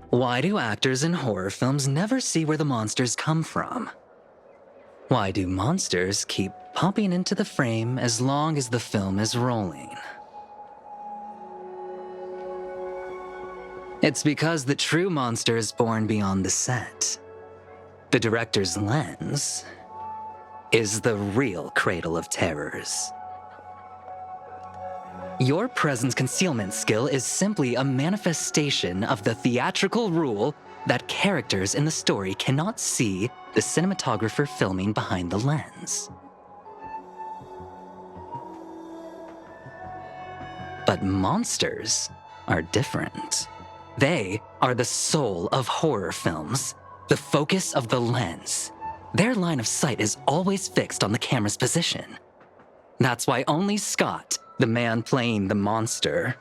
Why do actors in horror films never see where the monsters come from? Why do monsters keep popping into the frame as long as the film is rolling? It's because the true monster is born beyond the set. The director's lens is the real cradle of terrors. Your presence concealment skill is simply a manifestation of the theatrical rule that characters in the story cannot see the cinematographer filming behind the lens. But monsters are different. They are the soul of horror films, the focus of the lens. Their line of sight is always fixed on the camera's position. That's why only Scott, the man playing the monster,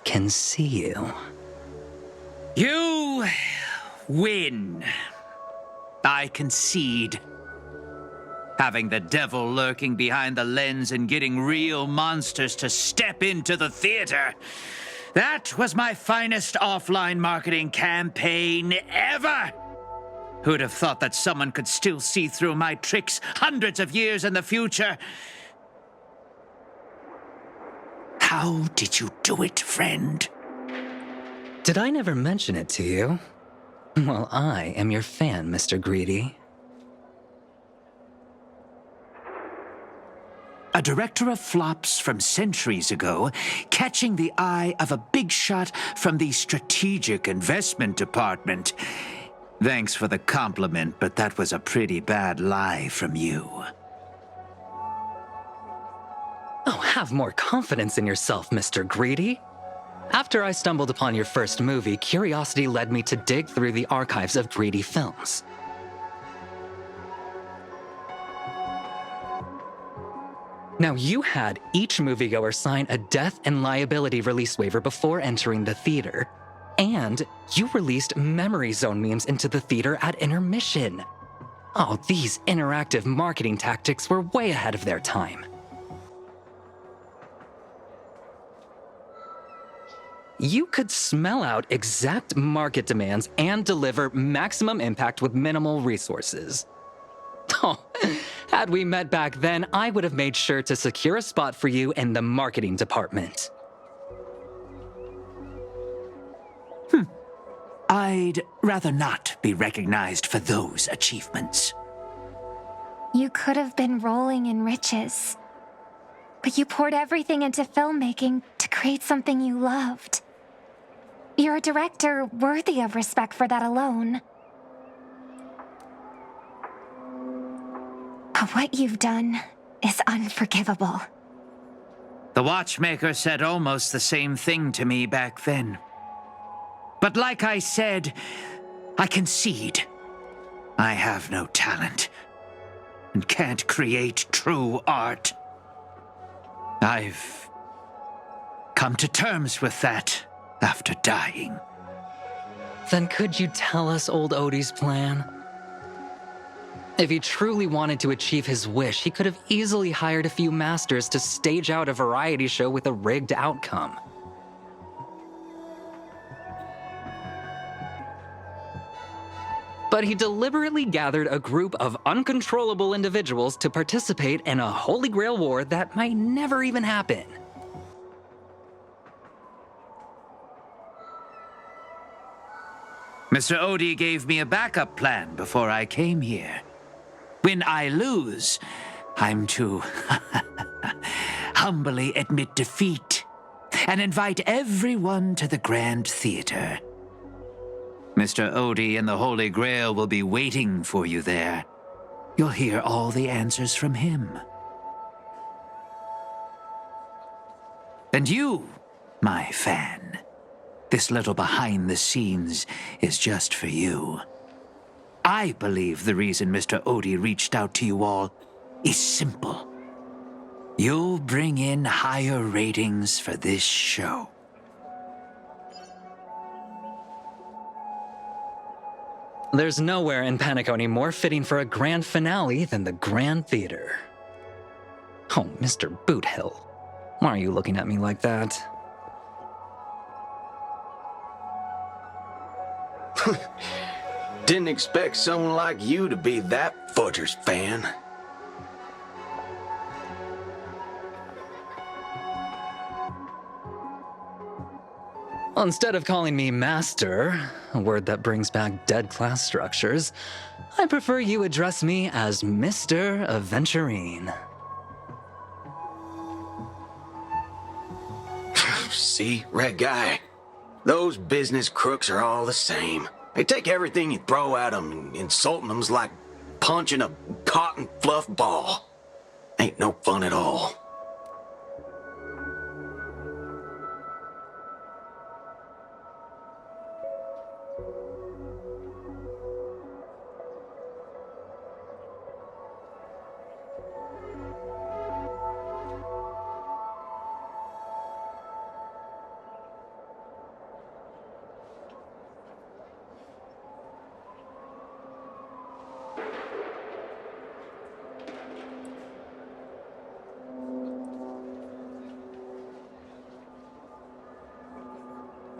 can see you. You win. I concede. Having the devil lurking behind the lens and getting real monsters to step into the theater. That was my finest offline marketing campaign ever. Who'd have thought that someone could still see through my tricks hundreds of years in the future? How did you do it, friend? Did I never mention it to you? Well, I am your fan, Mr. Greedy. A director of flops from centuries ago, catching the eye of a big shot from the strategic investment department. Thanks for the compliment, but that was a pretty bad lie from you. Oh, have more confidence in yourself, Mr. Greedy. After I stumbled upon your first movie, curiosity led me to dig through the archives of Greedy films. Now, you had each moviegoer sign a death and liability release waiver before entering the theater. And you released memory zone memes into the theater at intermission. Oh, these interactive marketing tactics were way ahead of their time. You could smell out exact market demands and deliver maximum impact with minimal resources. Oh, had we met back then, I would have made sure to secure a spot for you in the marketing department. I'd rather not be recognized for those achievements. You could have been rolling in riches. But you poured everything into filmmaking to create something you loved. You're a director worthy of respect for that alone. But what you've done is unforgivable. The watchmaker said almost the same thing to me back then. But like I said, I concede. I have no talent and can't create true art. I've come to terms with that after dying. Then could you tell us old Odie's plan? If he truly wanted to achieve his wish, he could have easily hired a few masters to stage out a variety show with a rigged outcome. But he deliberately gathered a group of uncontrollable individuals to participate in a Holy Grail war that might never even happen. Mr. Odie gave me a backup plan before I came here. When I lose, I'm to humbly admit defeat and invite everyone to the Grand Theater. Mr. Odie and the Holy Grail will be waiting for you there. You'll hear all the answers from him. And you, my fan, this little behind the scenes is just for you. I believe the reason Mr. Odie reached out to you all is simple. You'll bring in higher ratings for this show. There's nowhere in Panaconii more fitting for a grand finale than the Grand Theater. Oh, Mr. Boothill, why are you looking at me like that? Didn't expect someone like you to be that Fudger's fan. Instead of calling me Master, a word that brings back dead class structures, I prefer you address me as Mr. Aventurine. See, Red Guy? Those business crooks are all the same. They take everything you throw at them, and insulting them's like punching a cotton fluff ball. Ain't no fun at all.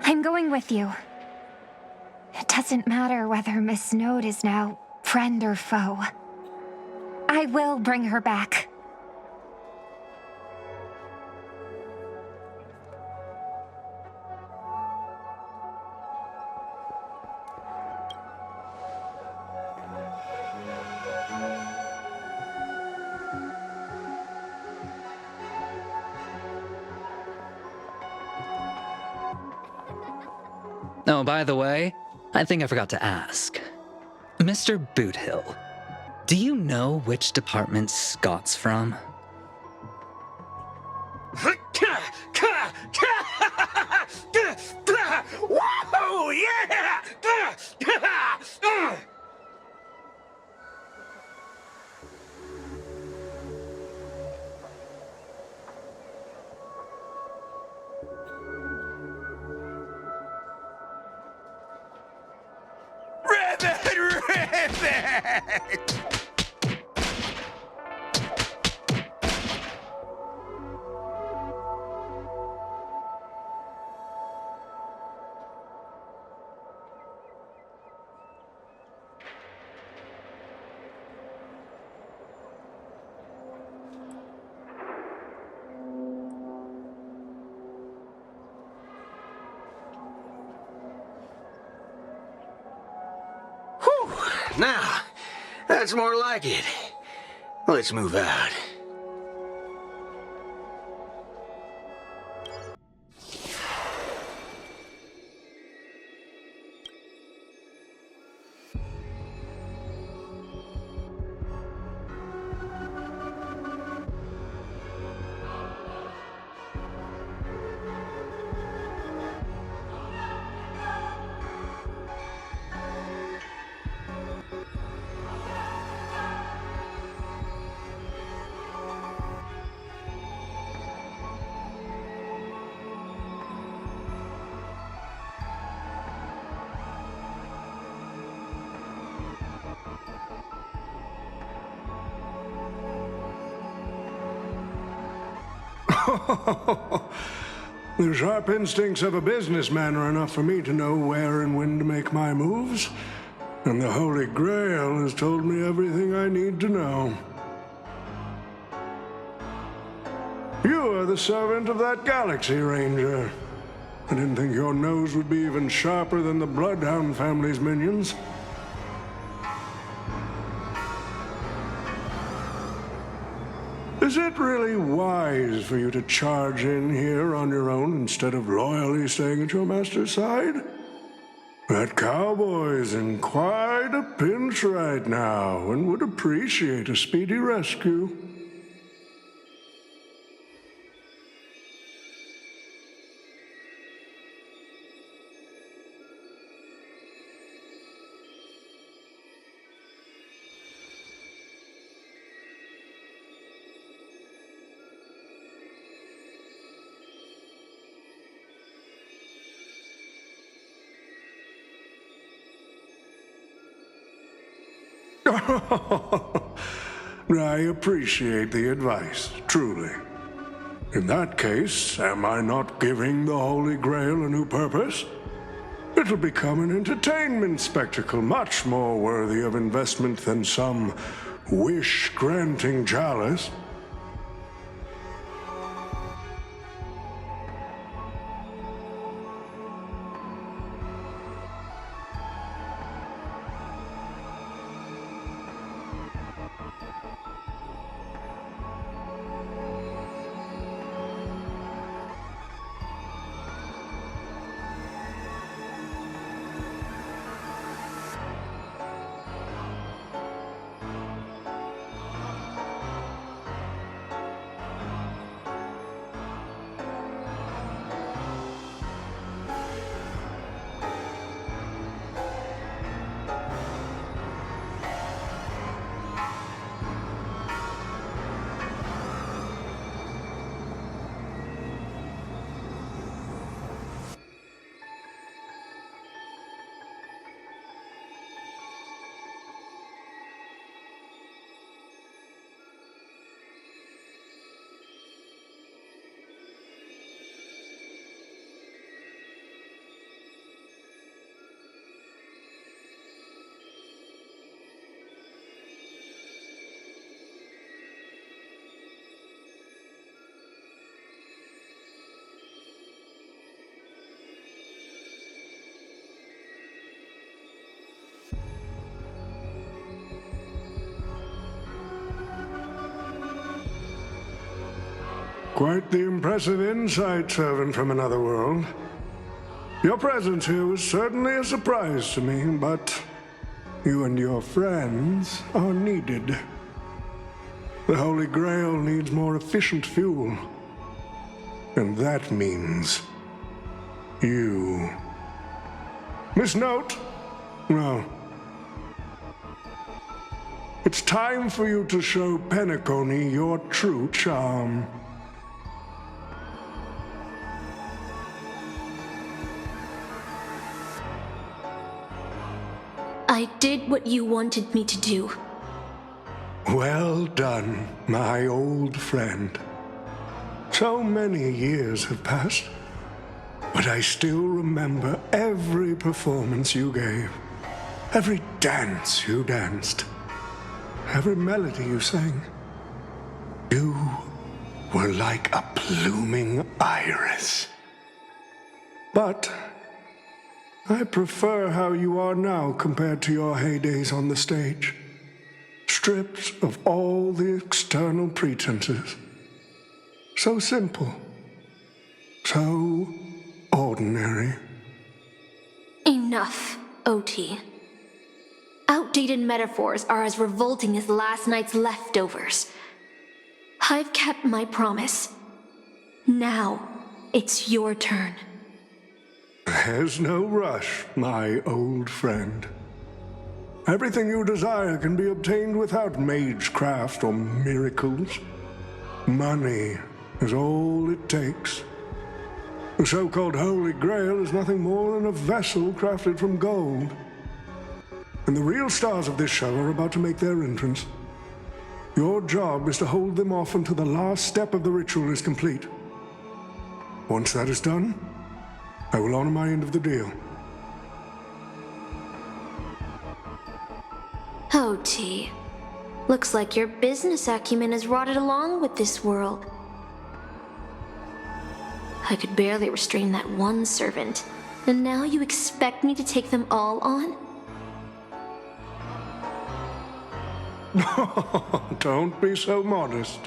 I'm going with you. It doesn't matter whether Miss Snowd is now friend or foe. I will bring her back. Oh, by the way, I think I forgot to ask. Mr. Boothill, do you know which department Scott's from? Whoa, yeah! Now, that's more like it. Let's move out. The sharp instincts of a businessman are enough for me to know where and when to make my moves. And the Holy Grail has told me everything I need to know. You are the servant of that Galaxy Ranger. I didn't think your nose would be even sharper than the Bloodhound family's minions. Is it really wise for you to charge in here on your own instead of loyally staying at your master's side? That cowboy's in quite a pinch right now and would appreciate a speedy rescue. I appreciate the advice, truly. In that case, am I not giving the Holy Grail a new purpose? It'll become an entertainment spectacle much more worthy of investment than some wish-granting chalice. Quite the impressive insight, servant from another world. Your presence here was certainly a surprise to me, but you and your friends are needed. The Holy Grail needs more efficient fuel. And that means you. Miss Note? Well, it's time for you to show Penacony your true charm. I did what you wanted me to do. Well done, my old friend. So many years have passed, but I still remember every performance you gave, every dance you danced, every melody you sang. You were like a blooming iris. But I prefer how you are now compared to your heydays on the stage. Stripped of all the external pretenses. So simple. So ordinary. Enough, OT. Outdated metaphors are as revolting as last night's leftovers. I've kept my promise. Now, it's your turn. There's no rush, my old friend. Everything you desire can be obtained without magecraft or miracles. Money is all it takes. The so-called Holy Grail is nothing more than a vessel crafted from gold. And the real stars of this show are about to make their entrance. Your job is to hold them off until the last step of the ritual is complete. Once that is done, I will honor my end of the deal. OT. Looks like your business acumen has rotted along with this world. I could barely restrain that one servant, and now you expect me to take them all on? Don't be so modest.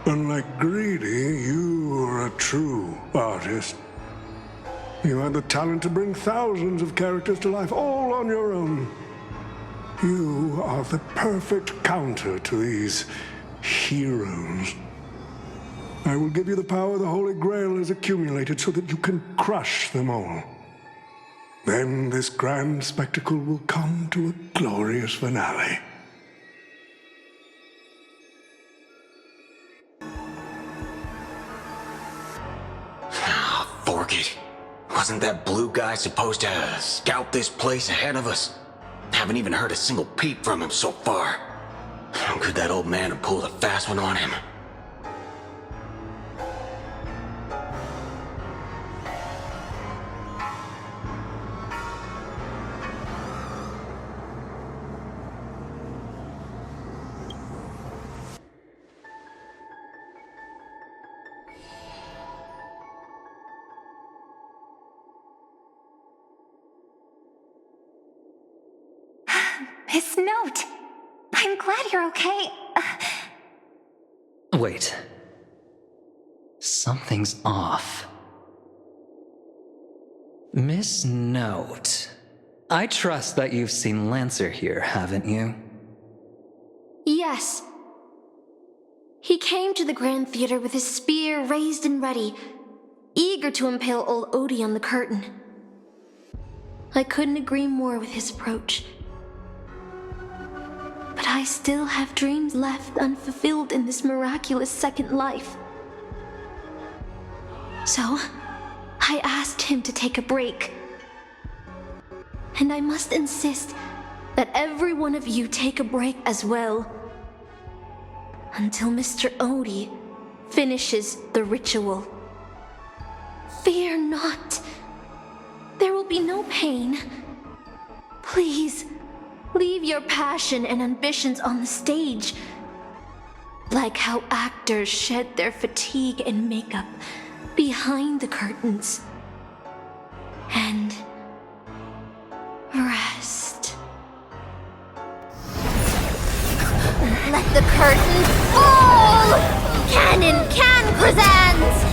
Unlike Greedy, you are a true artist. You had the talent to bring thousands of characters to life all on your own. You are the perfect counter to these heroes. I will give you the power the Holy Grail has accumulated so that you can crush them all. Then this grand spectacle will come to a glorious finale. Fork it. Wasn't that blue guy supposed to scout this place ahead of us? Haven't even heard a single peep from him so far. Could that old man have pulled a fast one on him? Miss Note! I'm glad you're okay. Wait. Something's off. Miss Note. I trust that you've seen Lancer here, haven't you? Yes. He came to the Grand Theater with his spear raised and ready, eager to impale old Odie on the curtain. I couldn't agree more with his approach. But I still have dreams left unfulfilled in this miraculous second life. So, I asked him to take a break. And I must insist that every one of you take a break as well. Until Mr. Odie finishes the ritual. Fear not. There will be no pain. Please, leave your passion and ambitions on the stage. Like how actors shed their fatigue and makeup behind the curtains. And rest. Let the curtain fall! Canon can presents!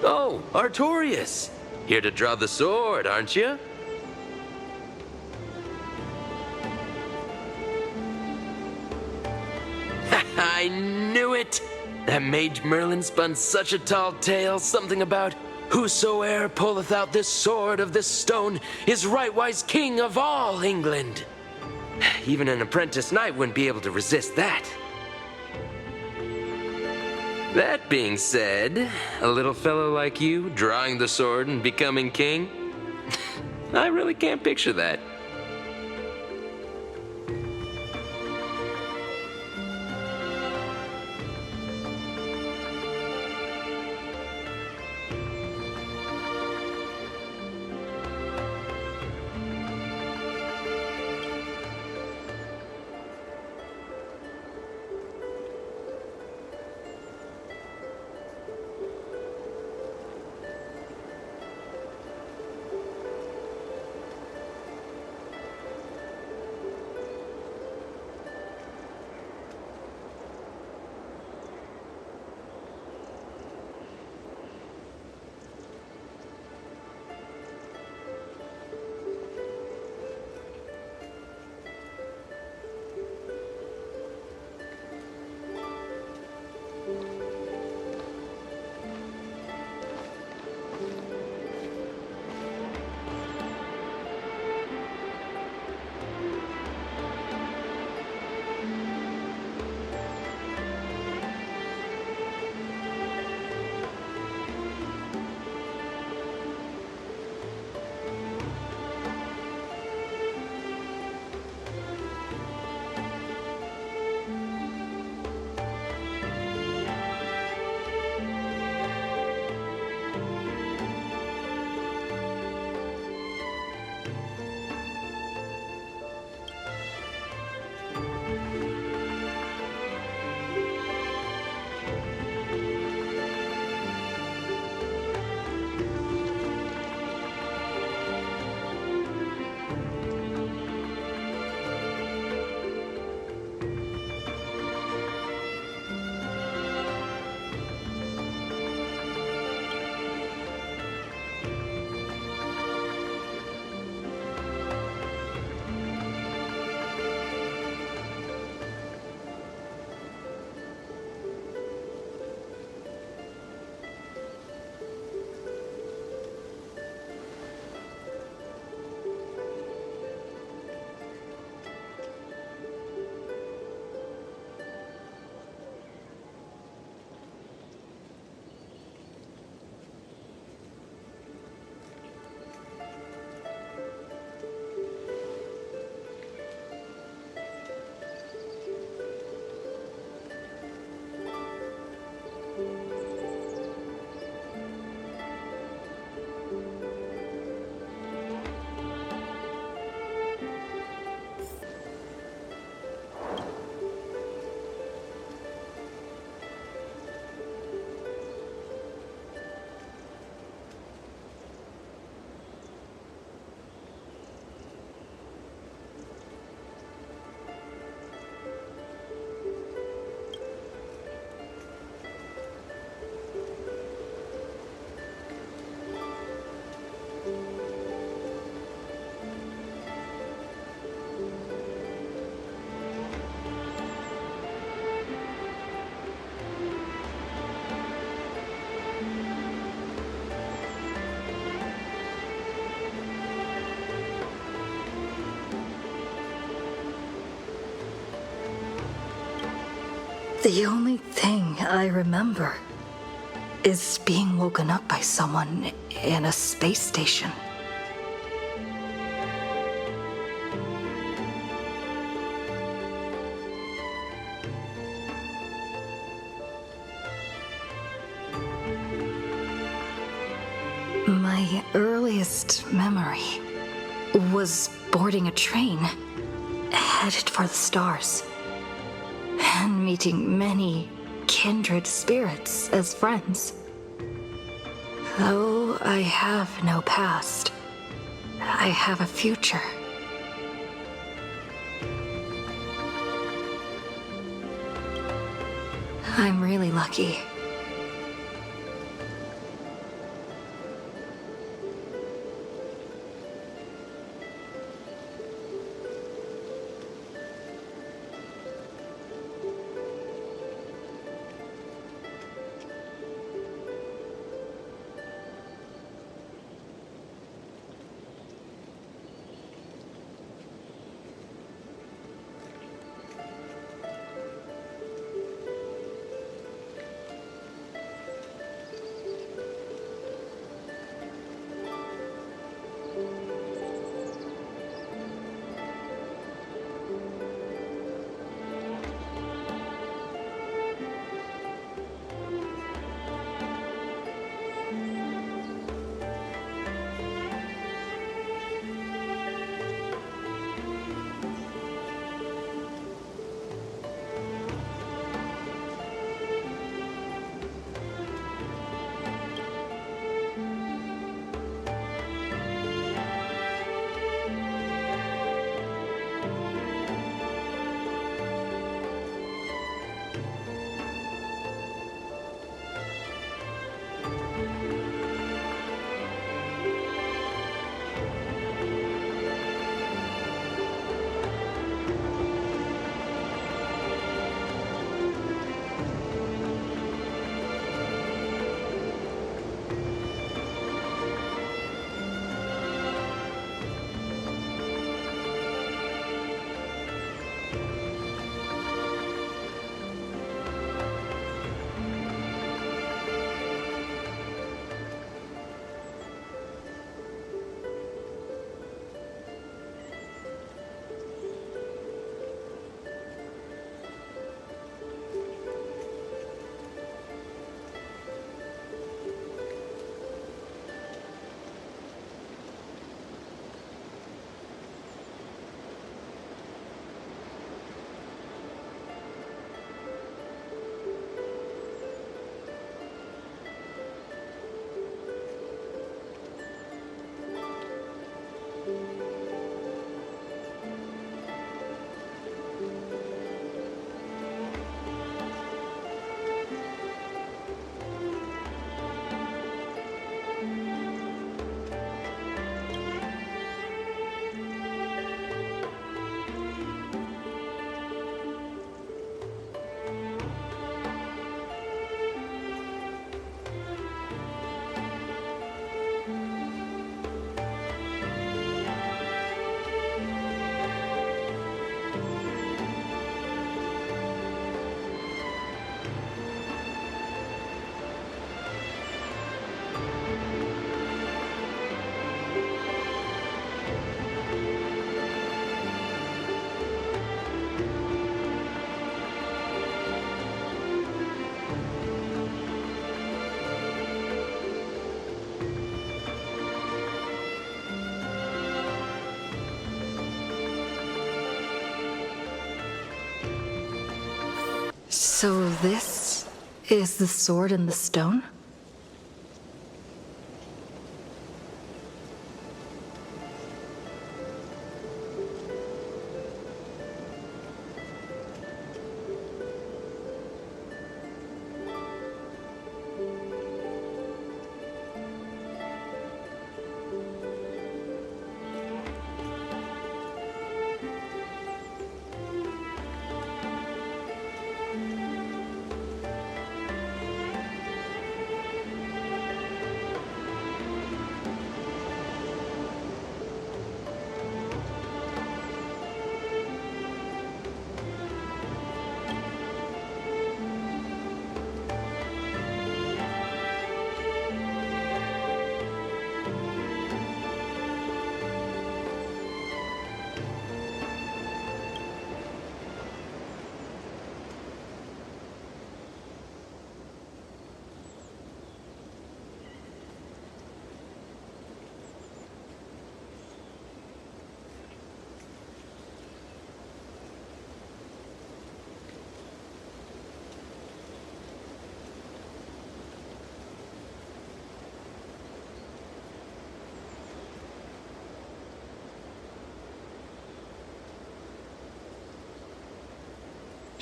Oh, Artorias! Here to draw the sword, aren't you? I knew it! That Mage Merlin spun such a tall tale, something about whosoe'er pulleth out this sword of this stone is rightwise king of all England. Even an apprentice knight wouldn't be able to resist that. That being said, a little fellow like you drawing the sword and becoming king, I really can't picture that. The only thing I remember is being woken up by someone in a space station. My earliest memory was boarding a train, headed for the stars, and meeting many kindred spirits as friends. Though I have no past, I have a future. I'm really lucky. So this is the sword in the stone?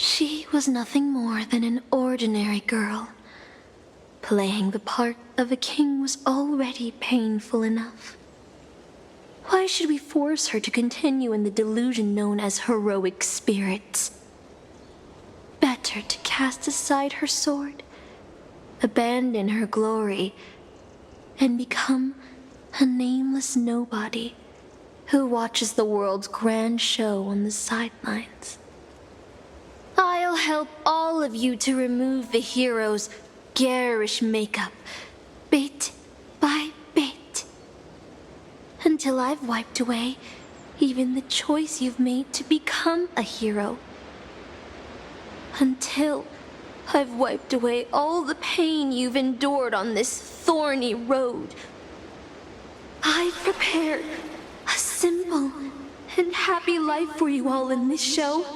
She was nothing more than an ordinary girl. Playing the part of a king was already painful enough. Why should we force her to continue in the delusion known as heroic spirits? Better to cast aside her sword, abandon her glory, and become a nameless nobody who watches the world's grand show on the sidelines. I'll help all of you to remove the hero's garish makeup, bit by bit, until I've wiped away even the choice you've made to become a hero. Until I've wiped away all the pain you've endured on this thorny road. I've prepared a simple and happy life for you all in this show,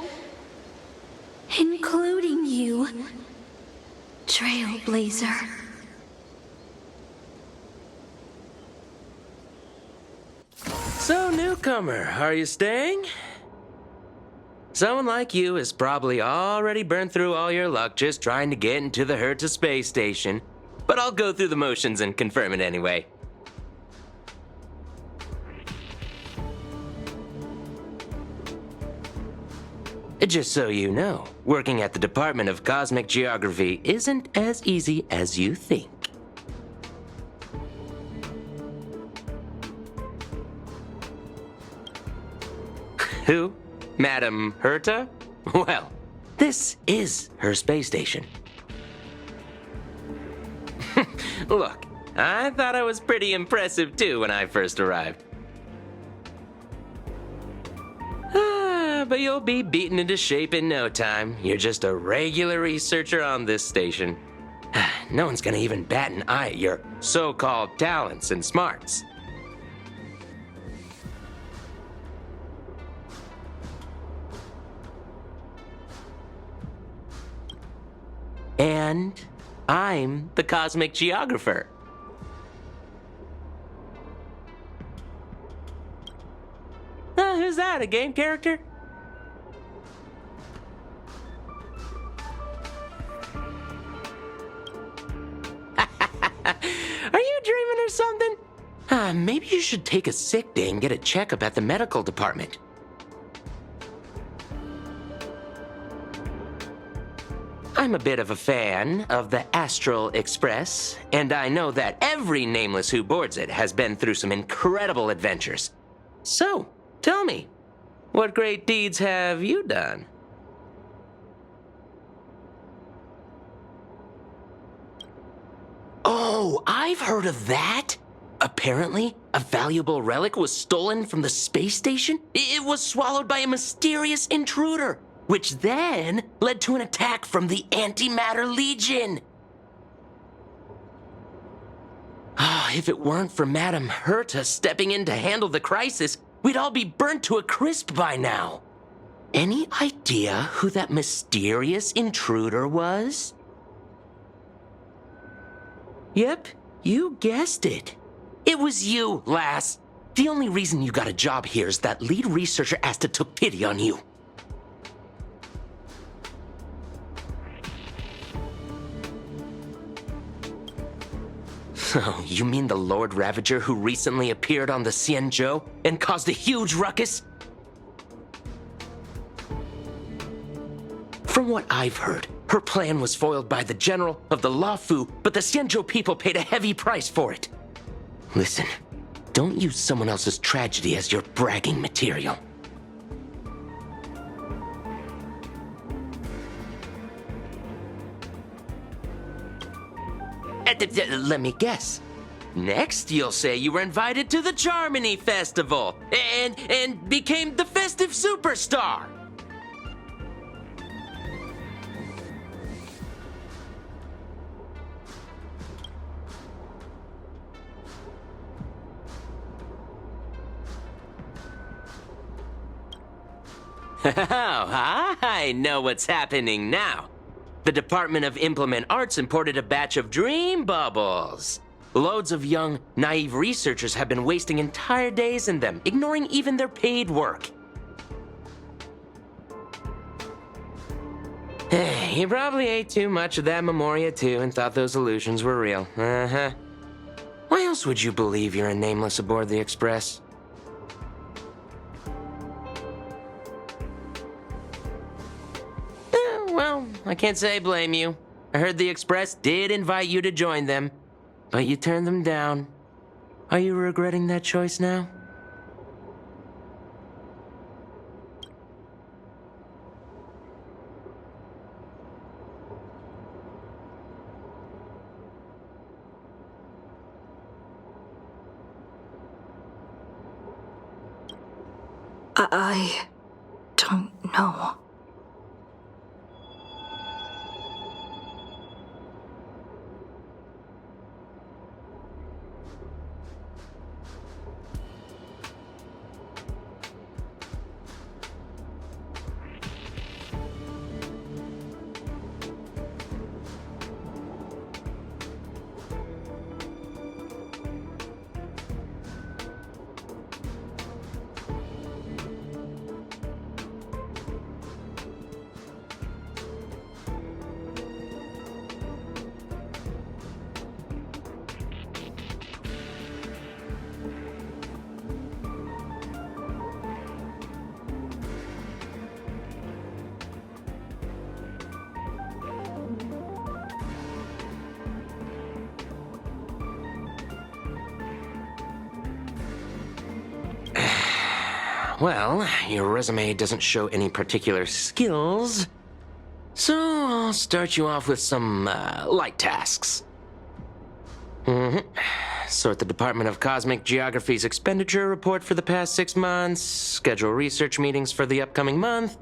including you, Trailblazer. So, newcomer, are you staying? Someone like you has probably already burned through all your luck just trying to get into the Herta space station, but I'll go through the motions and confirm it anyway. Just so you know, working at the Department of Cosmic Geography isn't as easy as you think. Who? Madam Herta? Well, this is her space station. Look, I thought I was pretty impressive too when I first arrived. But you'll be beaten into shape in no time. You're just a regular researcher on this station. No one's gonna even bat an eye at your so-called talents and smarts. And I'm the cosmic geographer. Who's that, a game character? Are you dreaming or something? Maybe you should take a sick day and get a checkup at the medical department. I'm a bit of a fan of the Astral Express, and I know that every nameless who boards it has been through some incredible adventures. So, tell me, what great deeds have you done? Oh, I've heard of that! Apparently, a valuable relic was stolen from the space station. It was swallowed by a mysterious intruder, which then led to an attack from the Antimatter Legion. If it weren't for Madame Herta stepping in to handle the crisis, we'd all be burnt to a crisp by now. Any idea who that mysterious intruder was? Yep, you guessed it. It was you, lass. The only reason you got a job here is that lead researcher Asta took pity on you. Oh, you mean the Lord Ravager who recently appeared on the Xianzhou and caused a huge ruckus? From what I've heard, her plan was foiled by the general of the Luofu, but the Xianzhou people paid a heavy price for it. Listen, don't use someone else's tragedy as your bragging material. Let me guess. Next, you'll say you were invited to the Charmony Festival and became the festive superstar. Oh, I know what's happening now. The Department of Implement Arts imported a batch of dream bubbles. Loads of young, naive researchers have been wasting entire days in them, ignoring even their paid work. He probably ate too much of that Memoria too and thought those illusions were real. Uh-huh. Why else would you believe you're a nameless aboard the Express? Well, I can't say I blame you. I heard the Express did invite you to join them, but you turned them down. Are you regretting that choice now? I don't know. Well, your resume doesn't show any particular skills, so I'll start you off with some light tasks. Sort the Department of Cosmic Geography's expenditure report for the past 6 months, schedule research meetings for the upcoming month,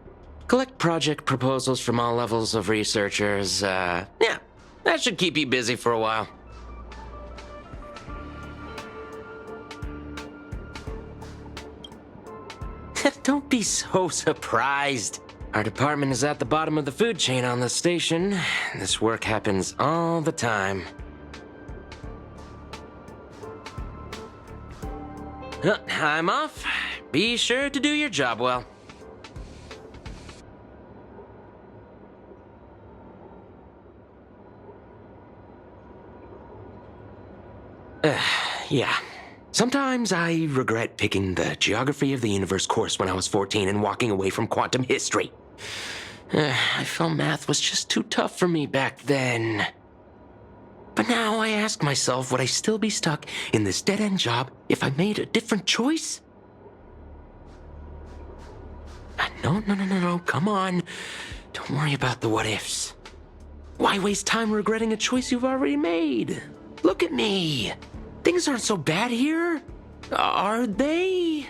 collect project proposals from all levels of researchers. Yeah, that should keep you busy for a while. Don't be so surprised. Our department is at the bottom of the food chain on the station. This work happens all the time. I'm off. Be sure to do your job well. Yeah. Sometimes I regret picking the Geography of the Universe course when I was 14 and walking away from quantum history. I felt math was just too tough for me back then. But now I ask myself, would I still be stuck in this dead-end job if I made a different choice? No, come on. Don't worry about the what-ifs. Why waste time regretting a choice you've already made? Look at me. Things aren't so bad here, are they?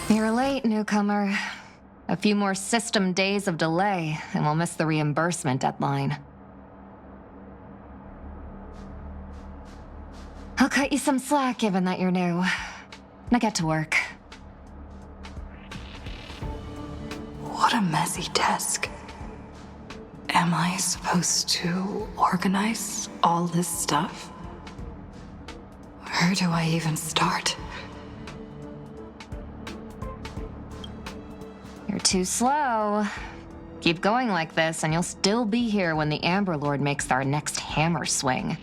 You're late, newcomer. A few more system days of delay, and we'll miss the reimbursement deadline. I'll cut you some slack, given that you're new. Now get to work. What a messy desk. Am I supposed to organize all this stuff? Where do I even start? You're too slow. Keep going like this, and you'll still be here when the Amber Lord makes our next hammer swing.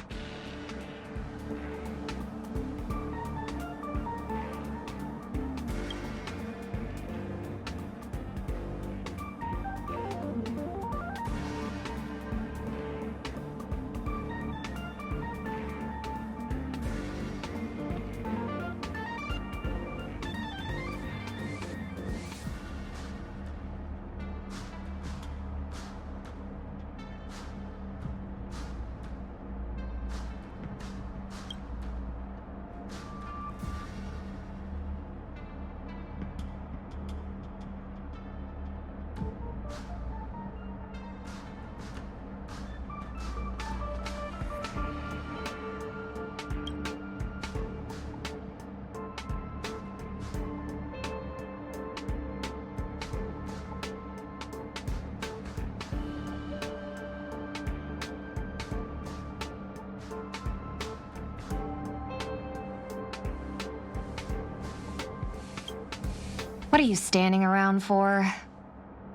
What are you standing around for?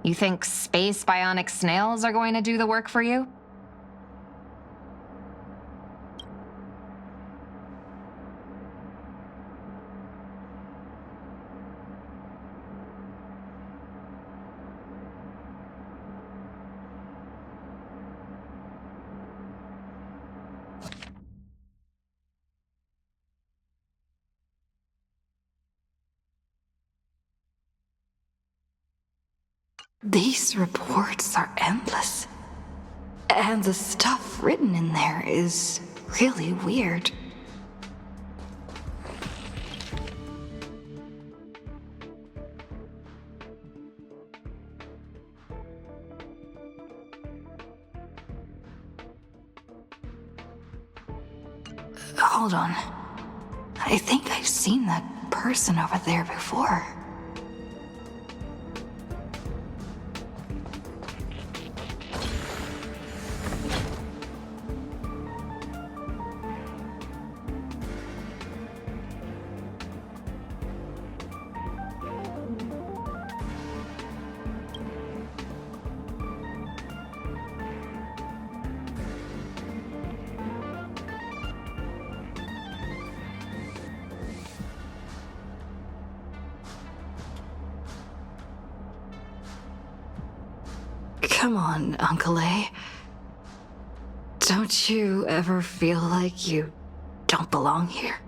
You think space bionic snails are going to do the work for you? These reports are endless. And the stuff written in there is really weird. Hold on. I think I've seen that person over there before. Come on, Uncle A. Don't you ever feel like you don't belong here?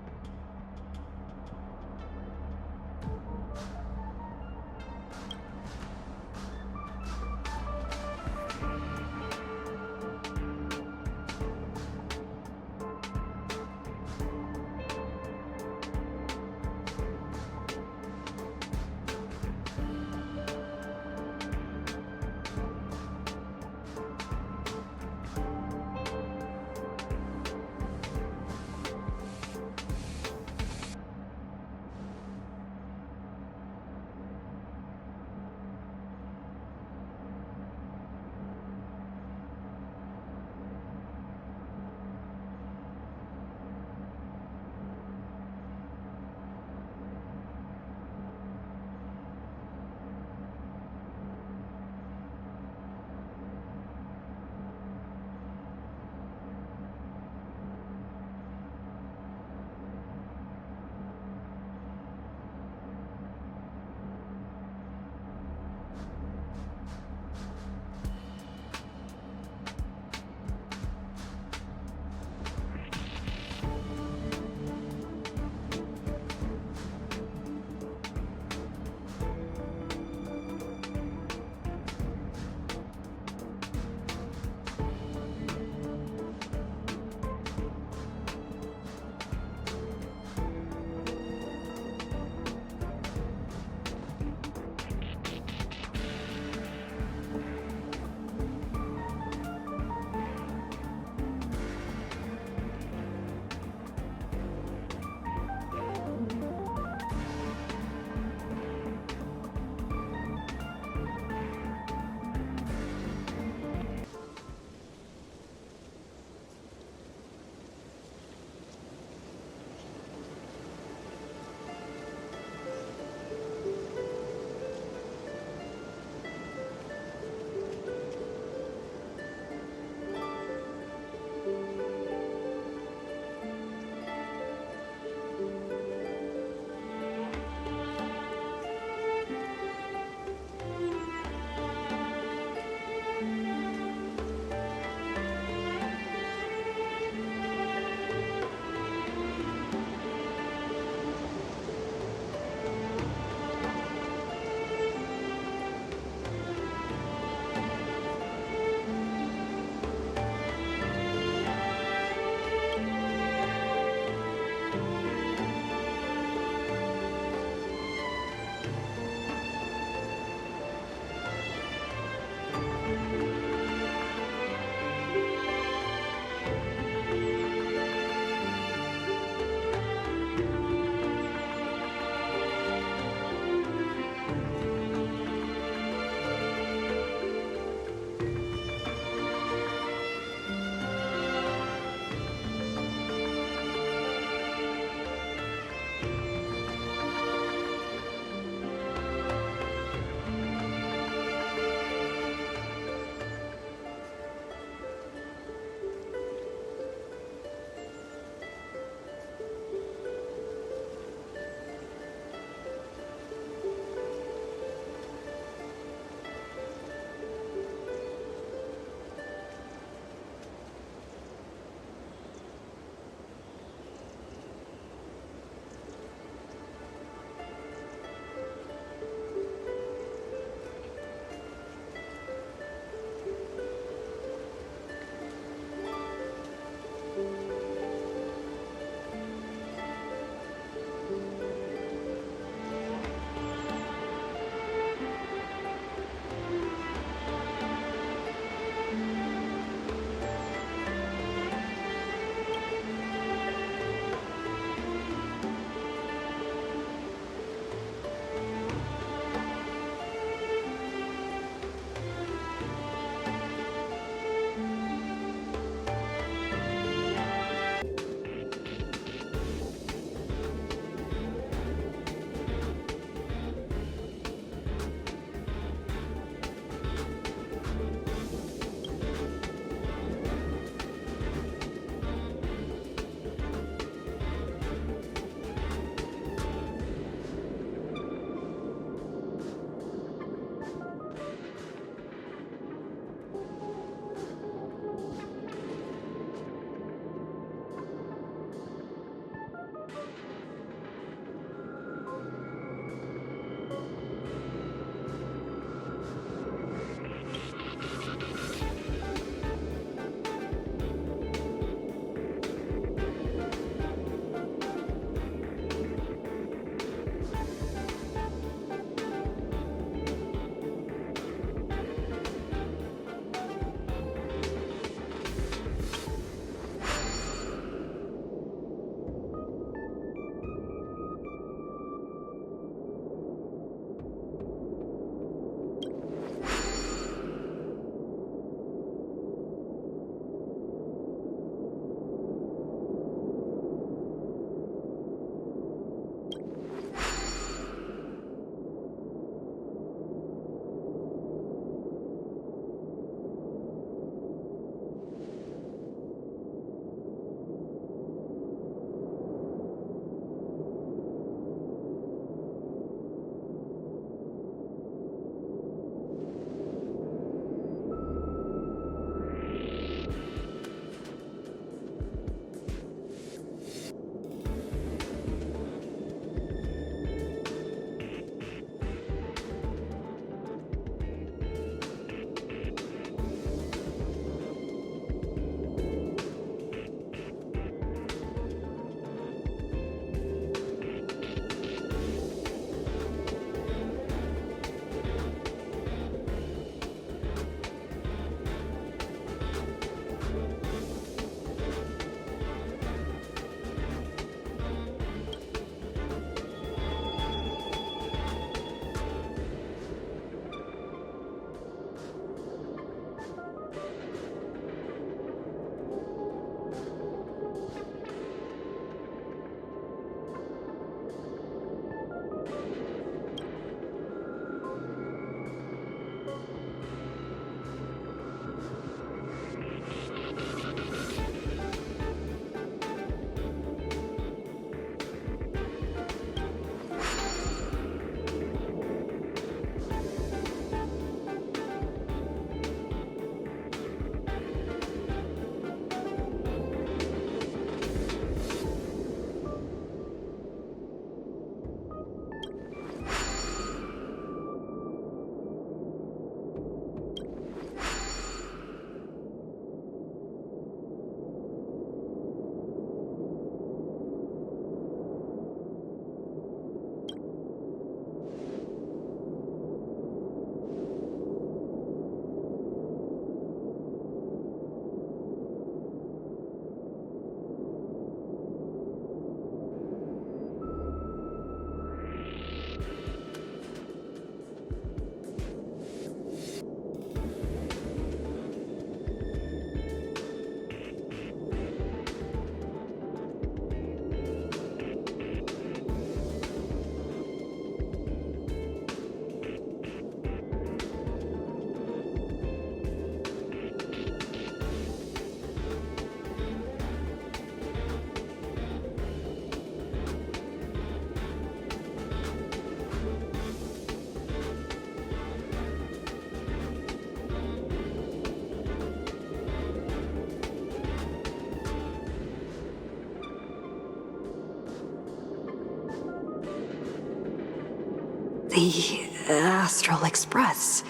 The Astral Express.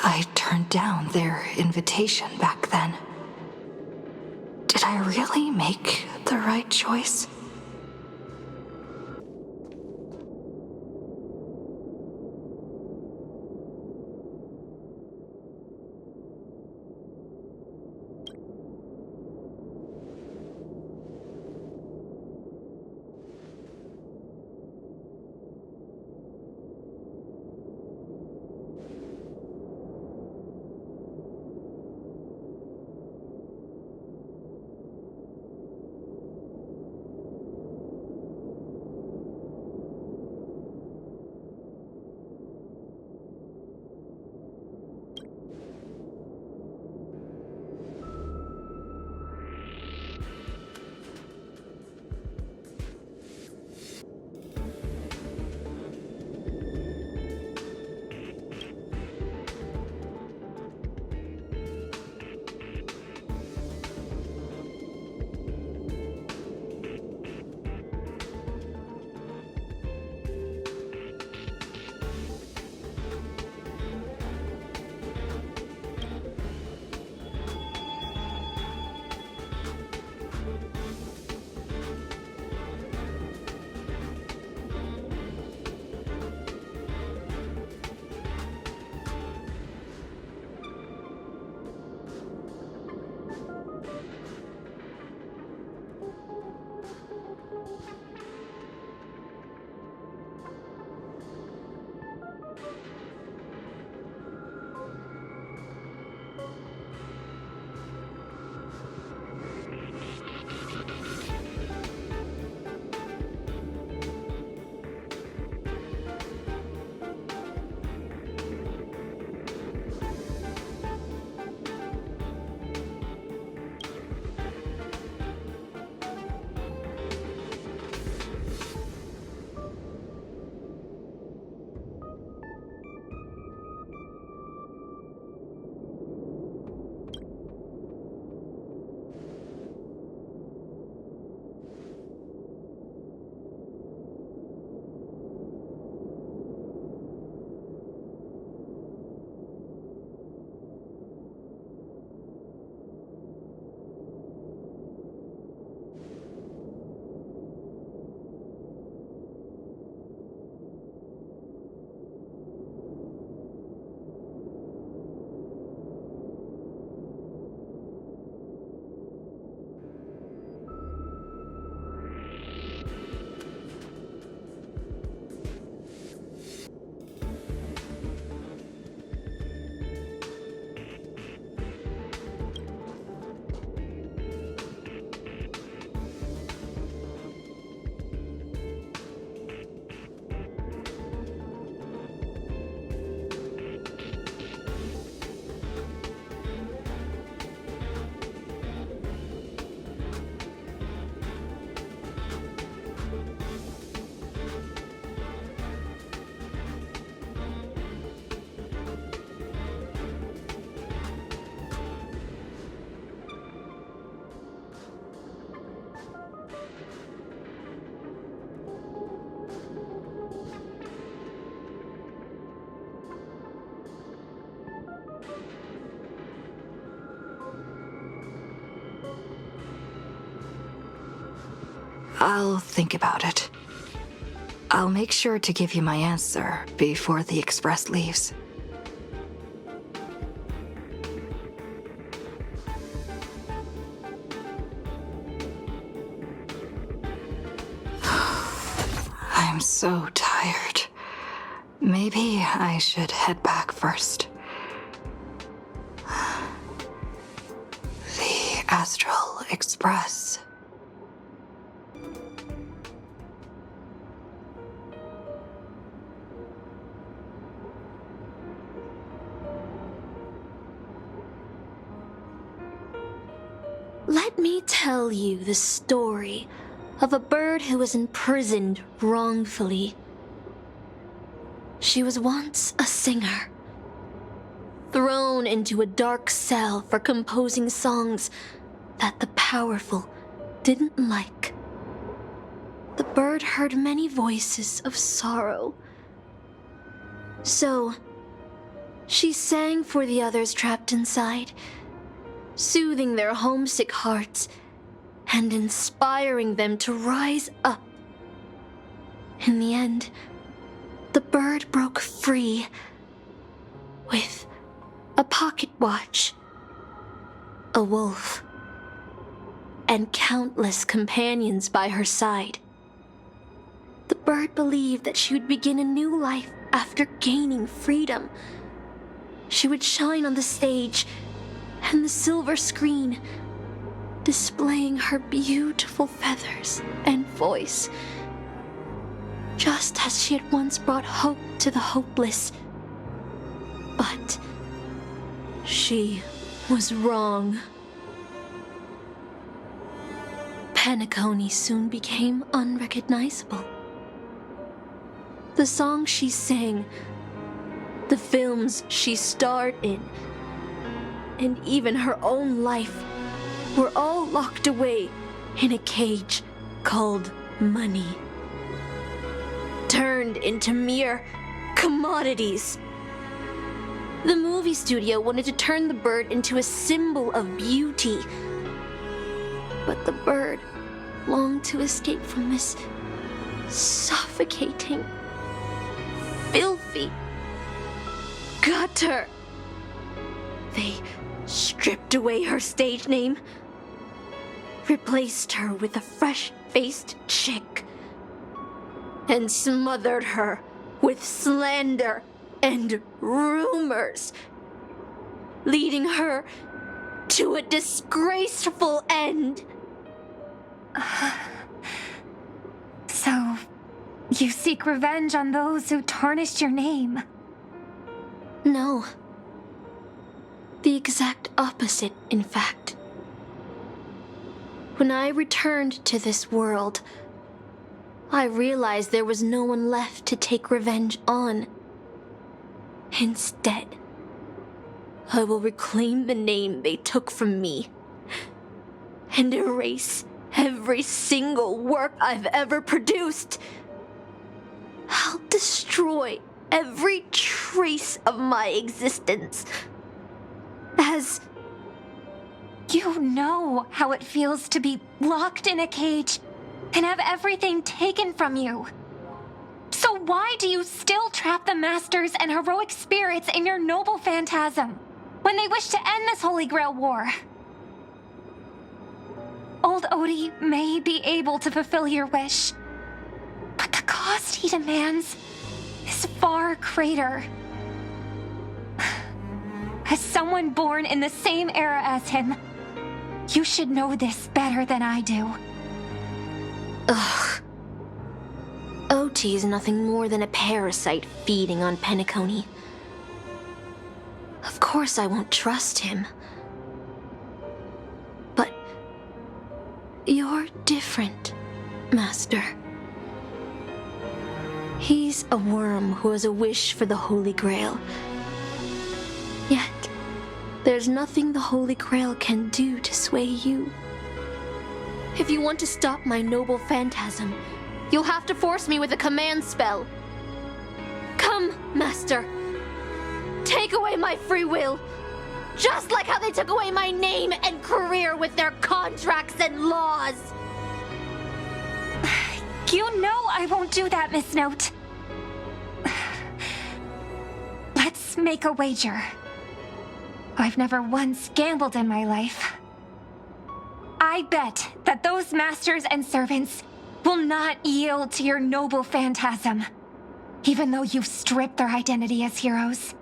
I turned down their invitation back then. Did I really make the right choice? I'll think about it. I'll make sure to give you my answer before the express leaves. I'm so tired. Maybe I should head back first. The Astral Express. Let me tell you the story of a bird who was imprisoned wrongfully. She was once a singer, thrown into a dark cell for composing songs that the powerful didn't like. The bird heard many voices of sorrow So, she sang for the others trapped inside, soothing their homesick hearts and inspiring them to rise up. In the end, the bird broke free with a pocket watch, a wolf, and countless companions by her side. The bird believed that she would begin a new life after gaining freedom. She would shine on the stage and the silver screen, displaying her beautiful feathers and voice, just as she had once brought hope to the hopeless. But she was wrong. Penacony soon became unrecognizable. The songs she sang, the films she starred in, and even her own life were all locked away in a cage called money, turned into mere commodities. The movie studio wanted to turn the bird into a symbol of beauty, but the bird longed to escape from this suffocating, filthy gutter. They stripped away her stage name, replaced her with a fresh-faced chick, and smothered her with slander and rumors, leading her to a disgraceful end. So, you seek revenge on those who tarnished your name? No. The exact opposite, in fact. When I returned to this world, I realized there was no one left to take revenge on. Instead, I will reclaim the name they took from me and erase every single work I've ever produced. I'll destroy every trace of my existence. As you know how it feels to be locked in a cage and have everything taken from you. So why do you still trap the masters and heroic spirits in your noble phantasm when they wish to end this Holy Grail war? Old Odie may be able to fulfill your wish, but the cost he demands is far greater. As someone born in the same era as him, you should know this better than I do. Ugh. OT is nothing more than a parasite feeding on Penacony. Of course I won't trust him. But you're different, Master. He's a worm who has a wish for the Holy Grail. Yet, there's nothing the Holy Grail can do to sway you. If you want to stop my noble phantasm, you'll have to force me with a command spell. Come, Master. Take away my free will, just like how they took away my name and career with their contracts and laws. You know I won't do that, Miss Note. Let's make a wager. I've never once gambled in my life. I bet that those masters and servants will not yield to your noble phantasm, even though you've stripped their identity as heroes.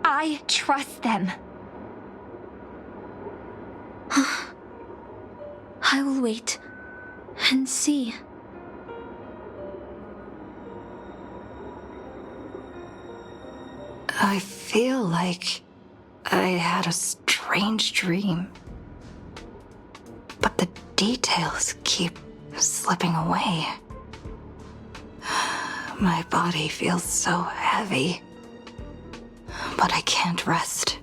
I trust them. I will wait and see. I feel like I had a strange dream. But the details keep slipping away. My body feels so heavy. But I can't rest.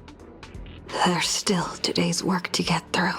There's still today's work to get through.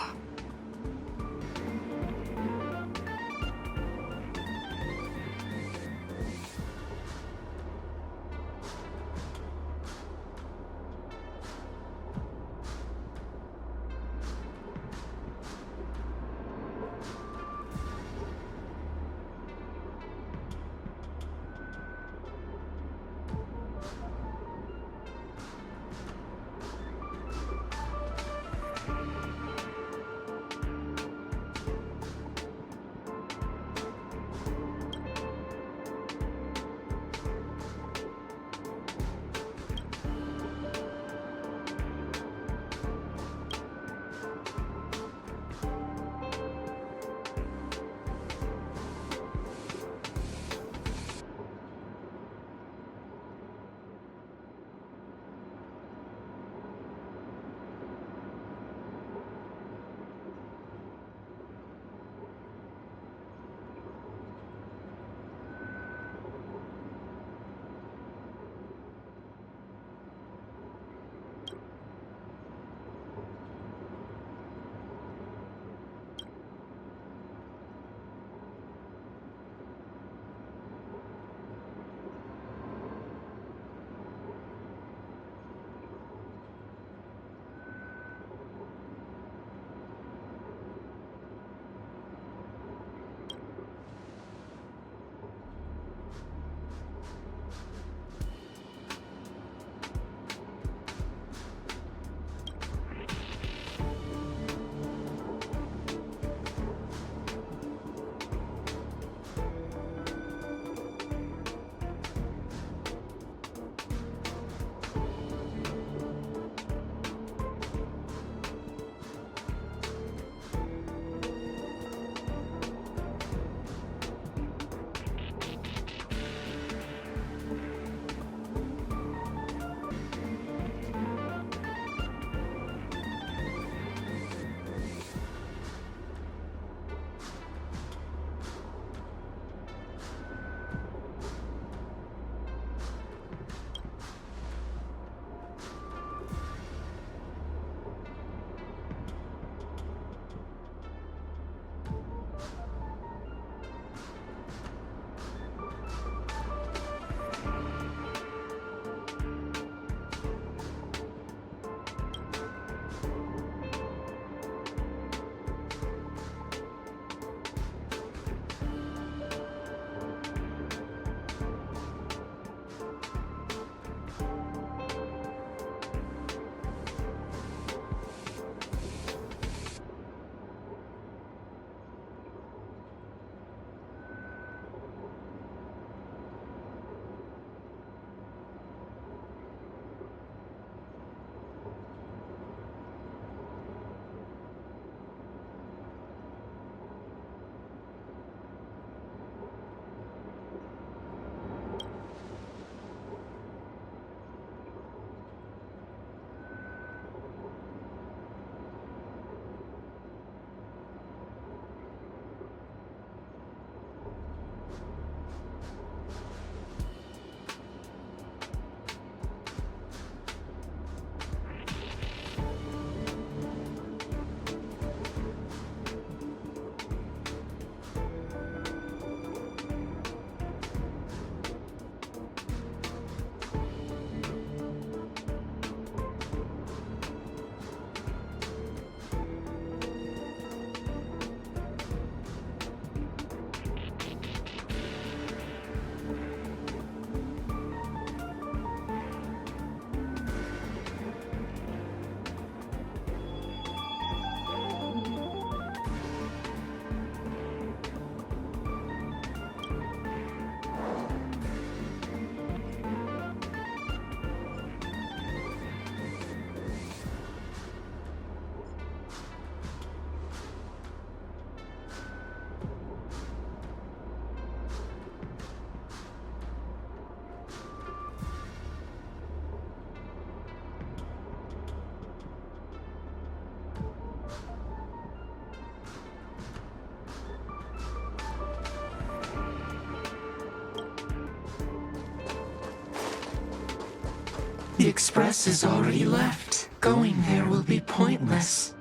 The express is already left. Going there will be pointless.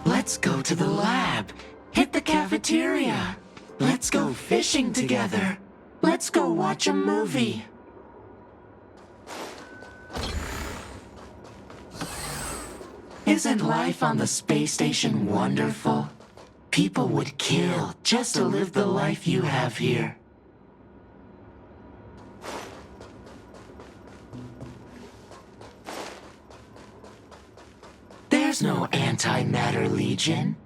Let's go to the lab. Hit the cafeteria. Let's go fishing together. Let's go watch a movie. Isn't life on the space station wonderful? People would kill just to live the life you have here. There's no antimatter legion.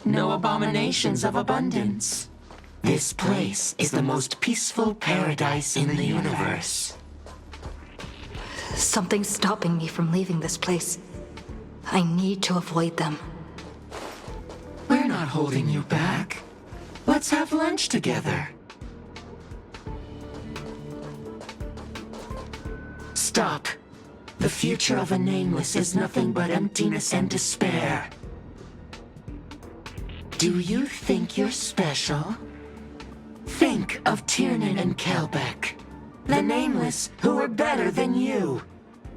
No abominations of abundance. This place is the most peaceful paradise in the universe. Something's stopping me from leaving this place. I need to avoid them. We're not holding you back. Let's have lunch together. Stop. The future of a nameless is nothing but emptiness and despair. Do you think you're special? Think of Tiernan and Kelbeck, the nameless who were better than you.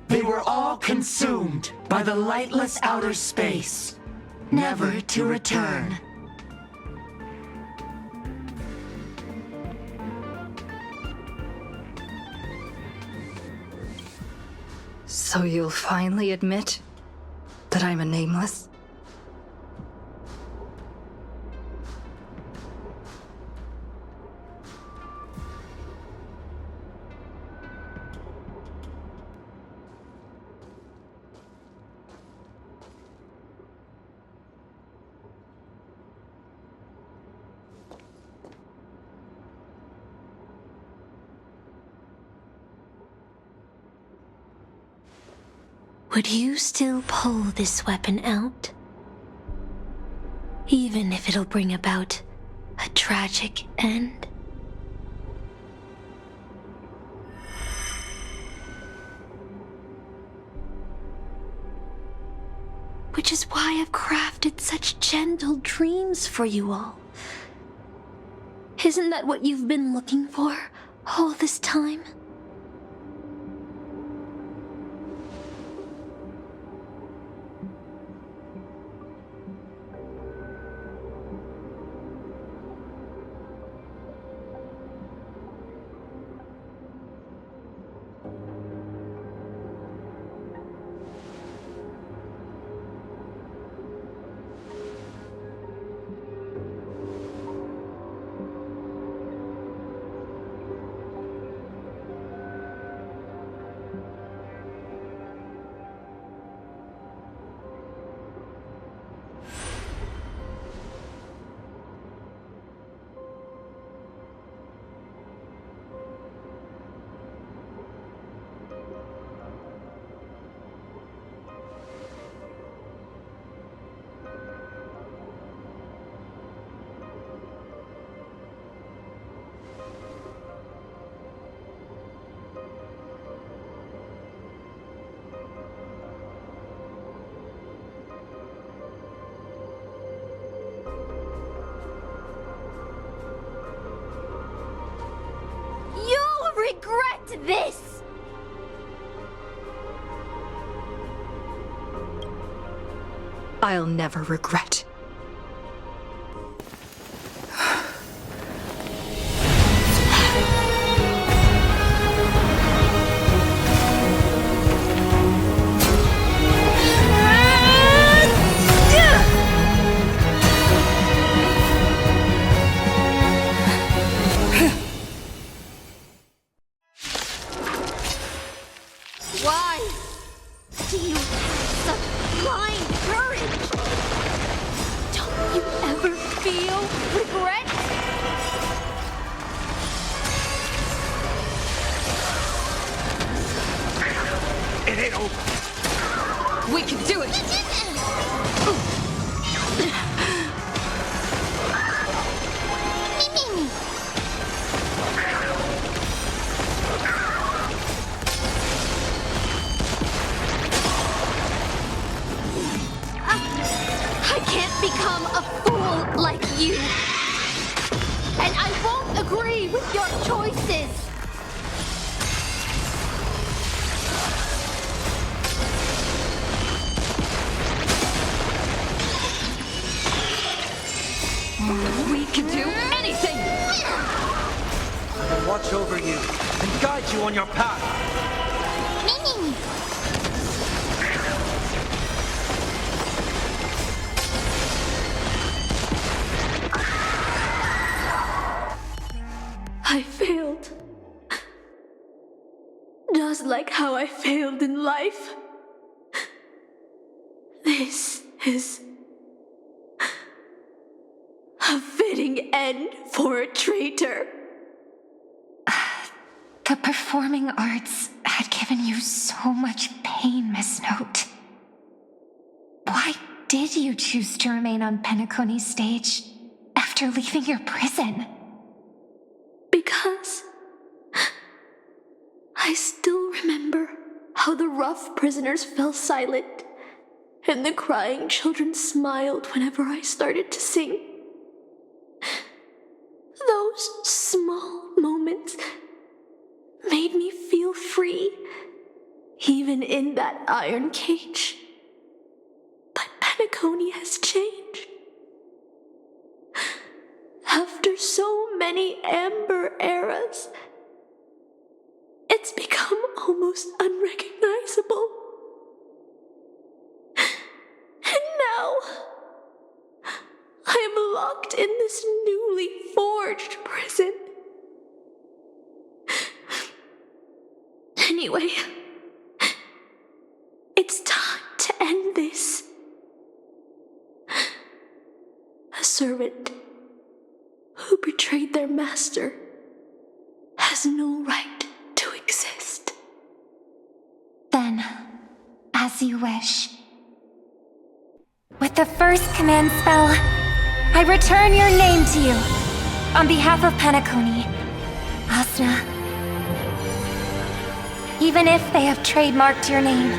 They were all consumed by the lightless outer space, never to return. So you'll finally admit that I'm a nameless? Would you still pull this weapon out? Even if it'll bring about a tragic end? Which is why I've crafted such gentle dreams for you all. Isn't that what you've been looking for all this time? Regret this! I'll never regret. Why do you have such blind courage? Don't you ever feel regret? It ain't over. We can do it! I can't become a fool like you. And I won't agree with your choices. watch over you and guide you on your path. I failed. Just like how I failed in life. This is a fitting end for a traitor. The performing arts had given you so much pain, Miss Note. Why did you choose to remain on Penacony's stage after leaving your prison? Because I still remember how the rough prisoners fell silent and the crying children smiled whenever I started to sing. Those small moments made me feel free, even in that iron cage. But Penacony has changed. After so many amber eras, it's become almost unrecognizable. And now, I am locked in this newly forged prison. Anyway, it's time to end this. A servant who betrayed their master has no right to exist. Then, as you wish. With the first command spell, I return your name to you. On behalf of Penacony, Asuna. Even if they have trademarked your name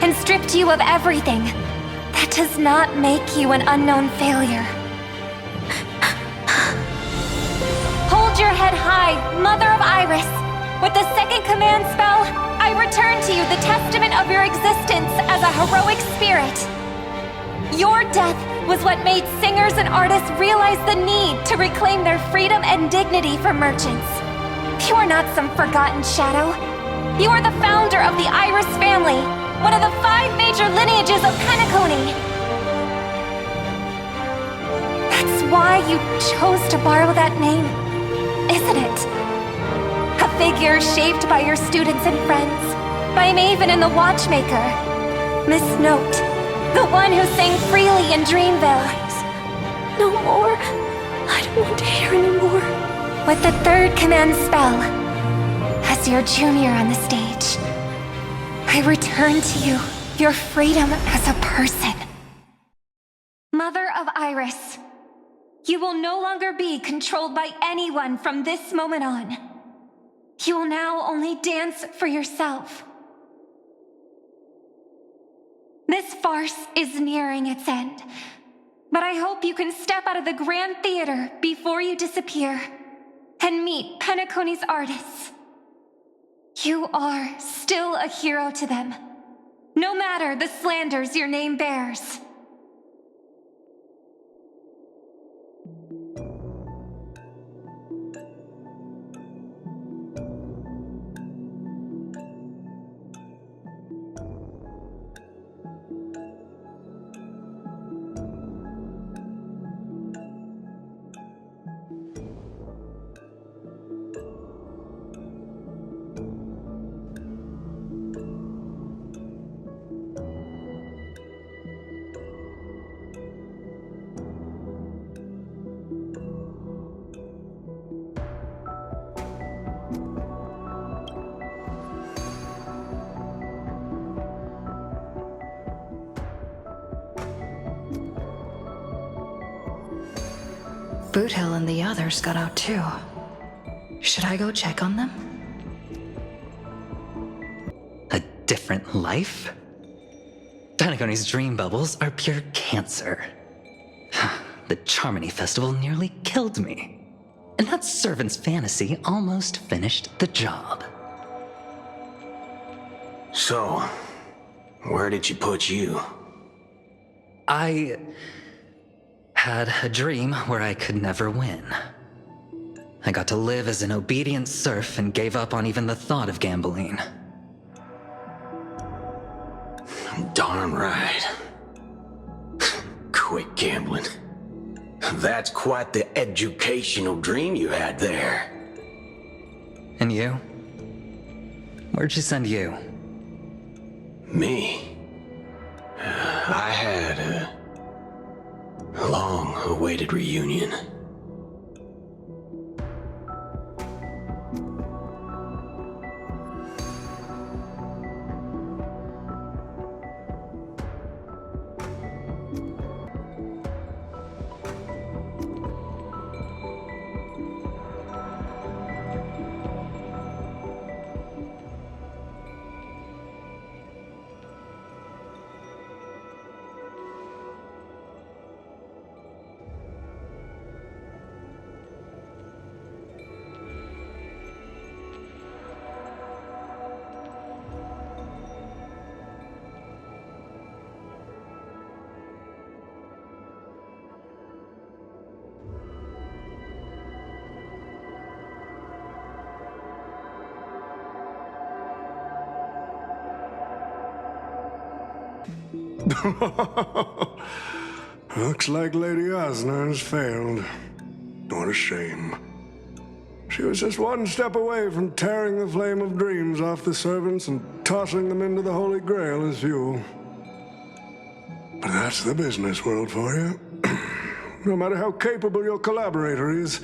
and stripped you of everything, that does not make you an unknown failure. Hold your head high, Mother of Iris. With the second command spell, I return to you the testament of your existence as a heroic spirit. Your death was what made singers and artists realize the need to reclaim their freedom and dignity for merchants. You are not some forgotten shadow. You are the founder of the Iris family, one of the 5 major lineages of Penacony. That's why you chose to borrow that name, isn't it? A figure shaped by your students and friends, by Maven and the Watchmaker, Miss Note, the one who sang freely in Dreamville. No more. I don't want to hear anymore. With the third command spell, as your junior on the stage, I return to you your freedom as a person. Mother of Iris, you will no longer be controlled by anyone from this moment on. You will now only dance for yourself. This farce is nearing its end, but I hope you can step out of the Grand Theater before you disappear and meet Penacony's artists. You are still a hero to them, no matter the slanders your name bears. Boothill and the others got out too. Should I go check on them? A different life? Penacony's dream bubbles are pure cancer. The Charmony Festival nearly killed me. And that servant's fantasy almost finished the job. So, where did she put you? I had a dream where I could never win. I got to live as an obedient serf and gave up on even the thought of gambling. Darn right. Quit gambling. That's quite the educational dream you had there. And you? Where'd she send you? Me? I had a long-awaited reunion. Looks like Lady Osner has failed. What a shame. She was just one step away from tearing the flame of dreams off the servants and tossing them into the Holy Grail as fuel. But that's the business world for you. No matter how capable your collaborator is,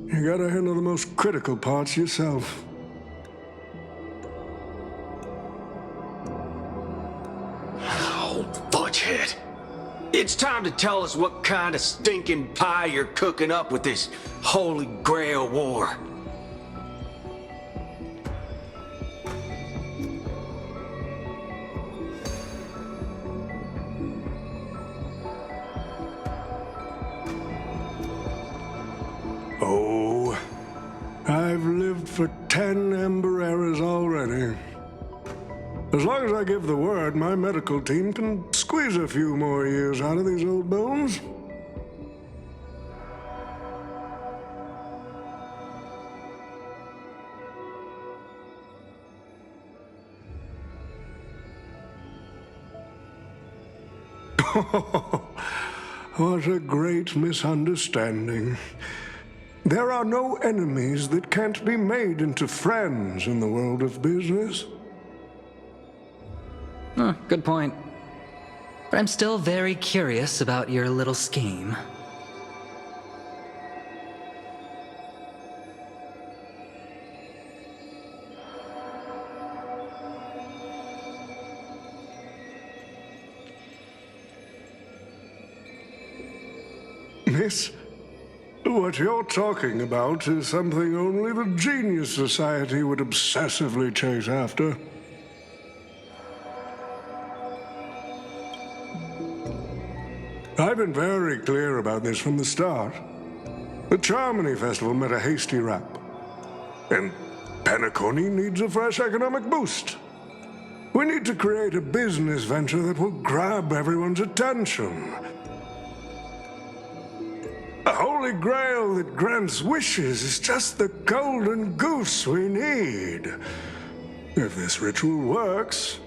you gotta handle the most critical parts yourself. Fudgehead. It's time to tell us what kind of stinking pie you're cooking up with this Holy Grail war. Oh, I've lived for 10 Ember Eras already. As long as I give the word, my medical team can squeeze a few more years out of these old bones. What a great misunderstanding. There are no enemies that can't be made into friends in the world of business. Good point. But I'm still very curious about your little scheme. Miss, what you're talking about is something only the Genius Society would obsessively chase after. I've been very clear about this from the start. The Charmony Festival met a hasty wrap. And Penacony needs a fresh economic boost. We need to create a business venture that will grab everyone's attention. A Holy Grail that grants wishes is just the golden goose we need. If this ritual works,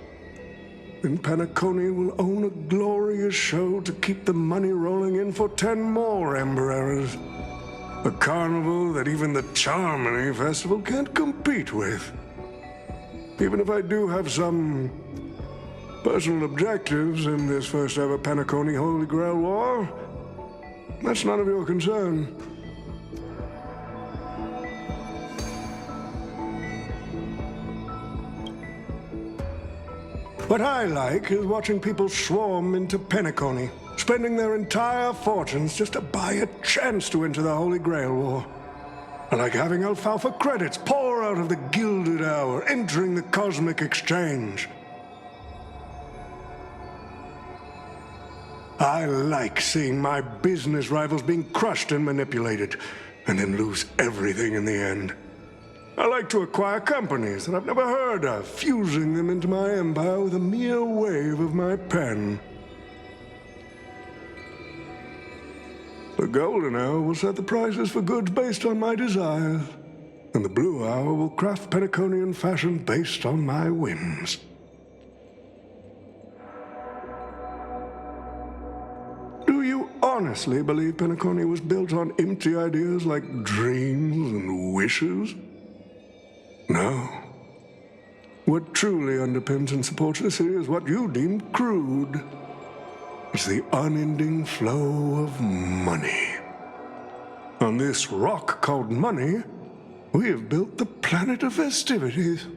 then Penacony will own a glorious show to keep the money rolling in for 10 more Ember Eras. A carnival that even the Charmony Festival can't compete with. Even if I do have some personal objectives in this first ever Penacony Holy Grail War, that's none of your concern. What I like is watching people swarm into Penacony, spending their entire fortunes just to buy a chance to enter the Holy Grail War. I like having alfalfa credits pour out of the Gilded Hour, entering the Cosmic Exchange. I like seeing my business rivals being crushed and manipulated, and then lose everything in the end. I like to acquire companies that I've never heard of, fusing them into my empire with a mere wave of my pen. The golden hour will set the prices for goods based on my desires, and the blue hour will craft Penaconian fashion based on my whims. Do you honestly believe Penacony was built on empty ideas like dreams and wishes? No. What truly underpins and supports the city is what you deem crude. It's the unending flow of money. On this rock called money, we have built the planet of festivities.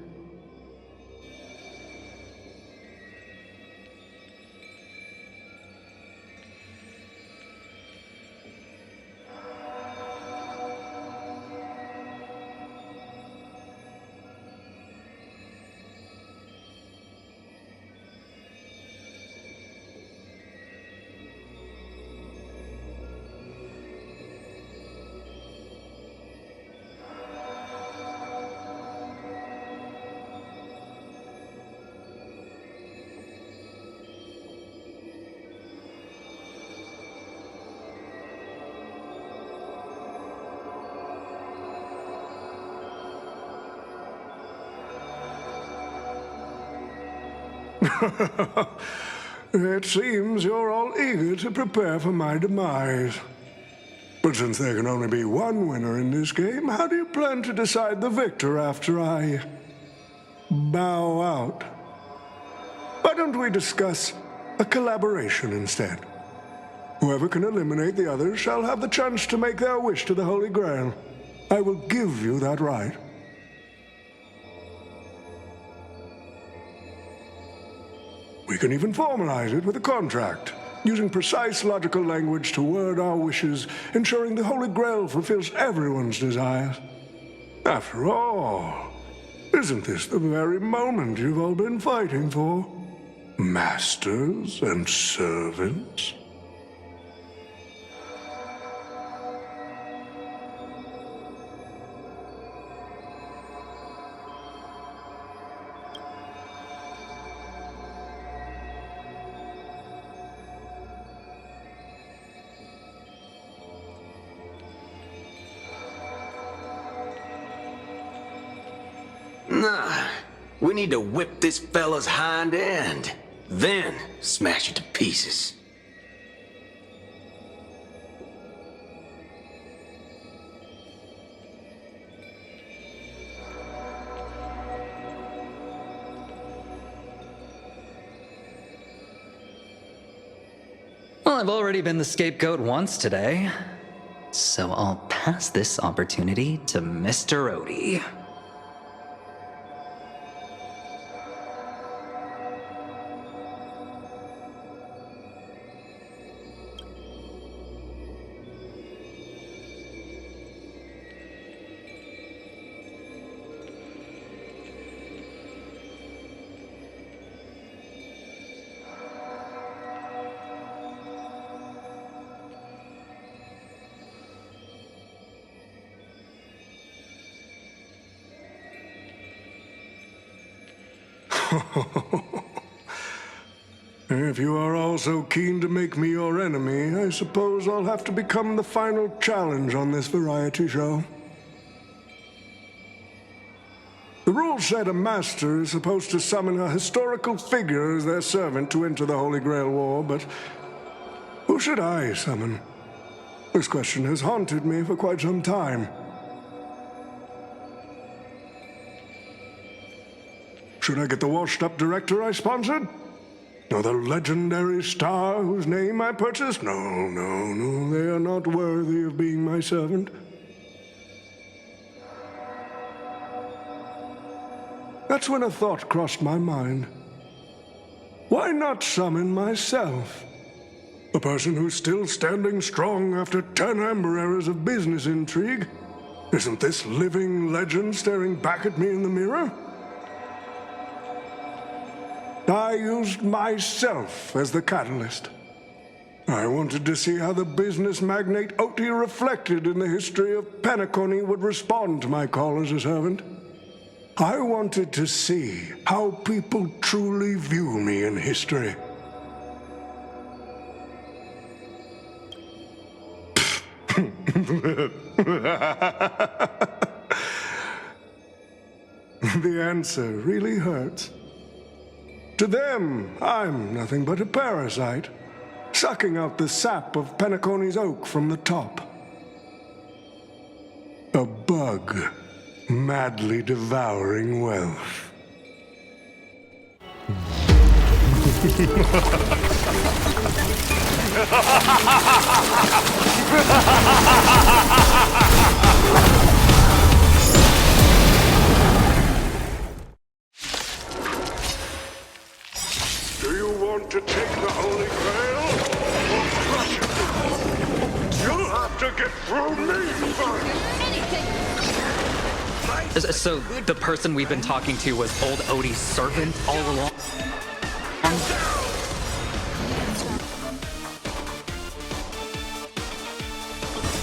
It seems you're all eager to prepare for my demise. But since there can only be one winner in this game, how do you plan to decide the victor after I bow out? Why don't we discuss a collaboration instead? Whoever can eliminate the others shall have the chance to make their wish to the Holy Grail. I will give you that right. We can even formalize it with a contract, using precise logical language to word our wishes, ensuring the Holy Grail fulfills everyone's desires. After all, isn't this the very moment you've all been fighting for? Masters and servants? Nah, we need to whip this fella's hind end, then smash it to pieces. Well, I've already been the scapegoat once today, so I'll pass this opportunity to Mr. Odie. If you are all so keen to make me your enemy, I suppose I'll have to become the final challenge on this variety show. The rules said a master is supposed to summon a historical figure as their servant to enter the Holy Grail War, but who should I summon? This question has haunted me for quite some time. Should I get the washed-up director I sponsored? Or the legendary star whose name I purchased? No, they are not worthy of being my servant. That's when a thought crossed my mind. Why not summon myself? A person who's still standing strong after 10 amber eras of business intrigue? Isn't this living legend staring back at me in the mirror? I used myself as the catalyst. I wanted to see how the business magnate Oti reflected in the history of Penacony would respond to my call as a servant. I wanted to see how people truly view me in history. The answer really hurts. To them, I'm nothing but a parasite, sucking out the sap of Penacony's oak from the top. A bug, madly devouring wealth. Do you want to take the Holy Grail or crush it? You'll have to get through me first. So the person we've been talking to was old Odie's servant all along?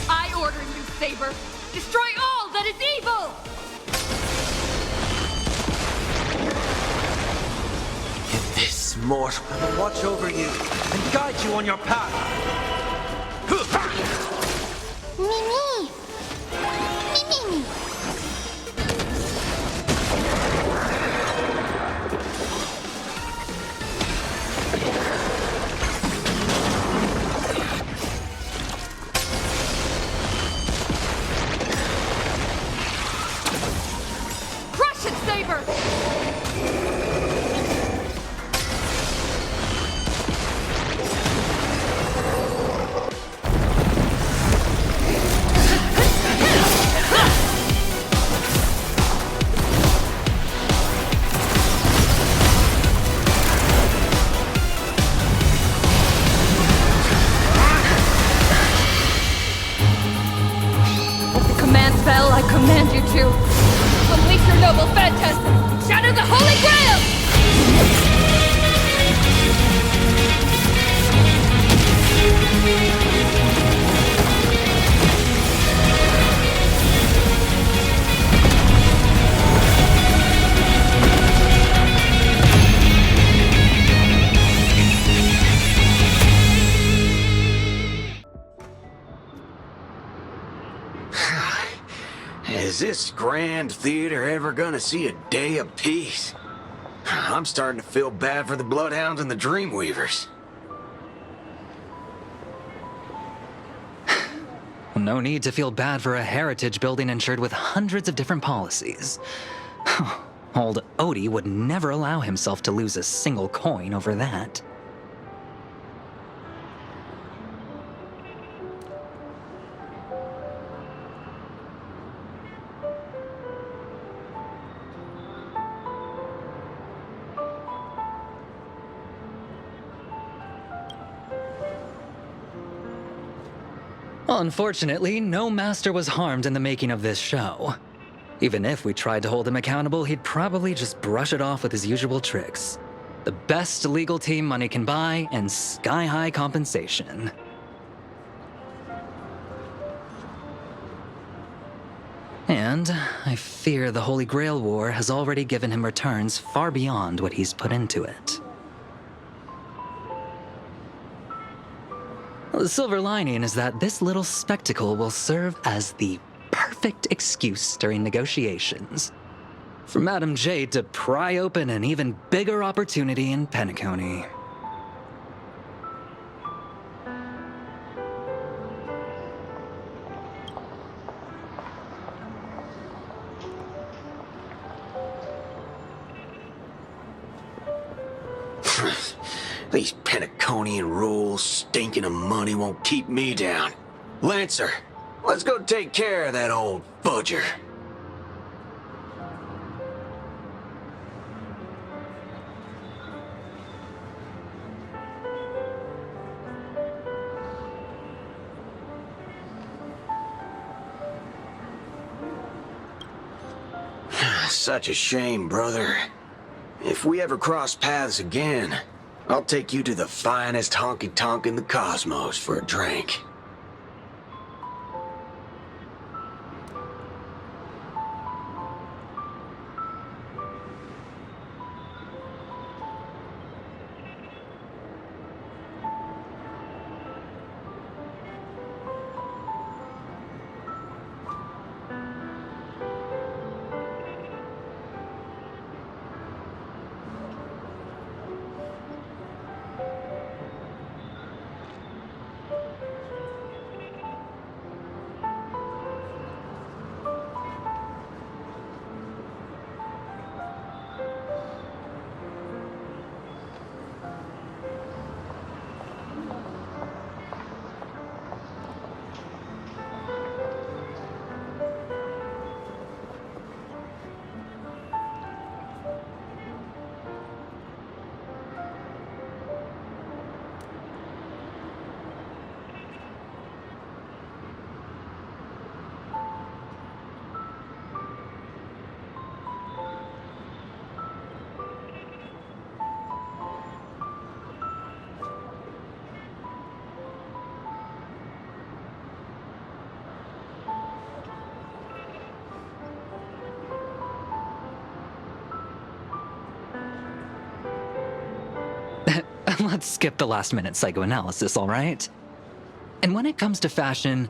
I order you, Saber. Destroy all that is evil! This mortal will watch over you and guide you on your path. Mimi! Mimi! Crush it, Saber! Command spell, I command you to unleash your noble phantasm! Shatter the Holy Grail! Is this grand theater ever gonna see a day of peace? I'm starting to feel bad for the Bloodhounds and the Dreamweavers. No need to feel bad for a heritage building insured with hundreds of different policies. Old Odie would never allow himself to lose a single coin over that. Unfortunately, no master was harmed in the making of this show. Even if we tried to hold him accountable, he'd probably just brush it off with his usual tricks. The best legal team money can buy, and sky-high compensation. And I fear the Holy Grail War has already given him returns far beyond what he's put into it. The silver lining is that this little spectacle will serve as the perfect excuse during negotiations for Madame Jade to pry open an even bigger opportunity in Penacony. These Penaconian rules stinking of money won't keep me down. Lancer, let's go take care of that old fudger. Such a shame, brother. If we ever cross paths again, I'll take you to the finest honky-tonk in the cosmos for a drink. Let's skip the last-minute psychoanalysis, all right? And when it comes to fashion,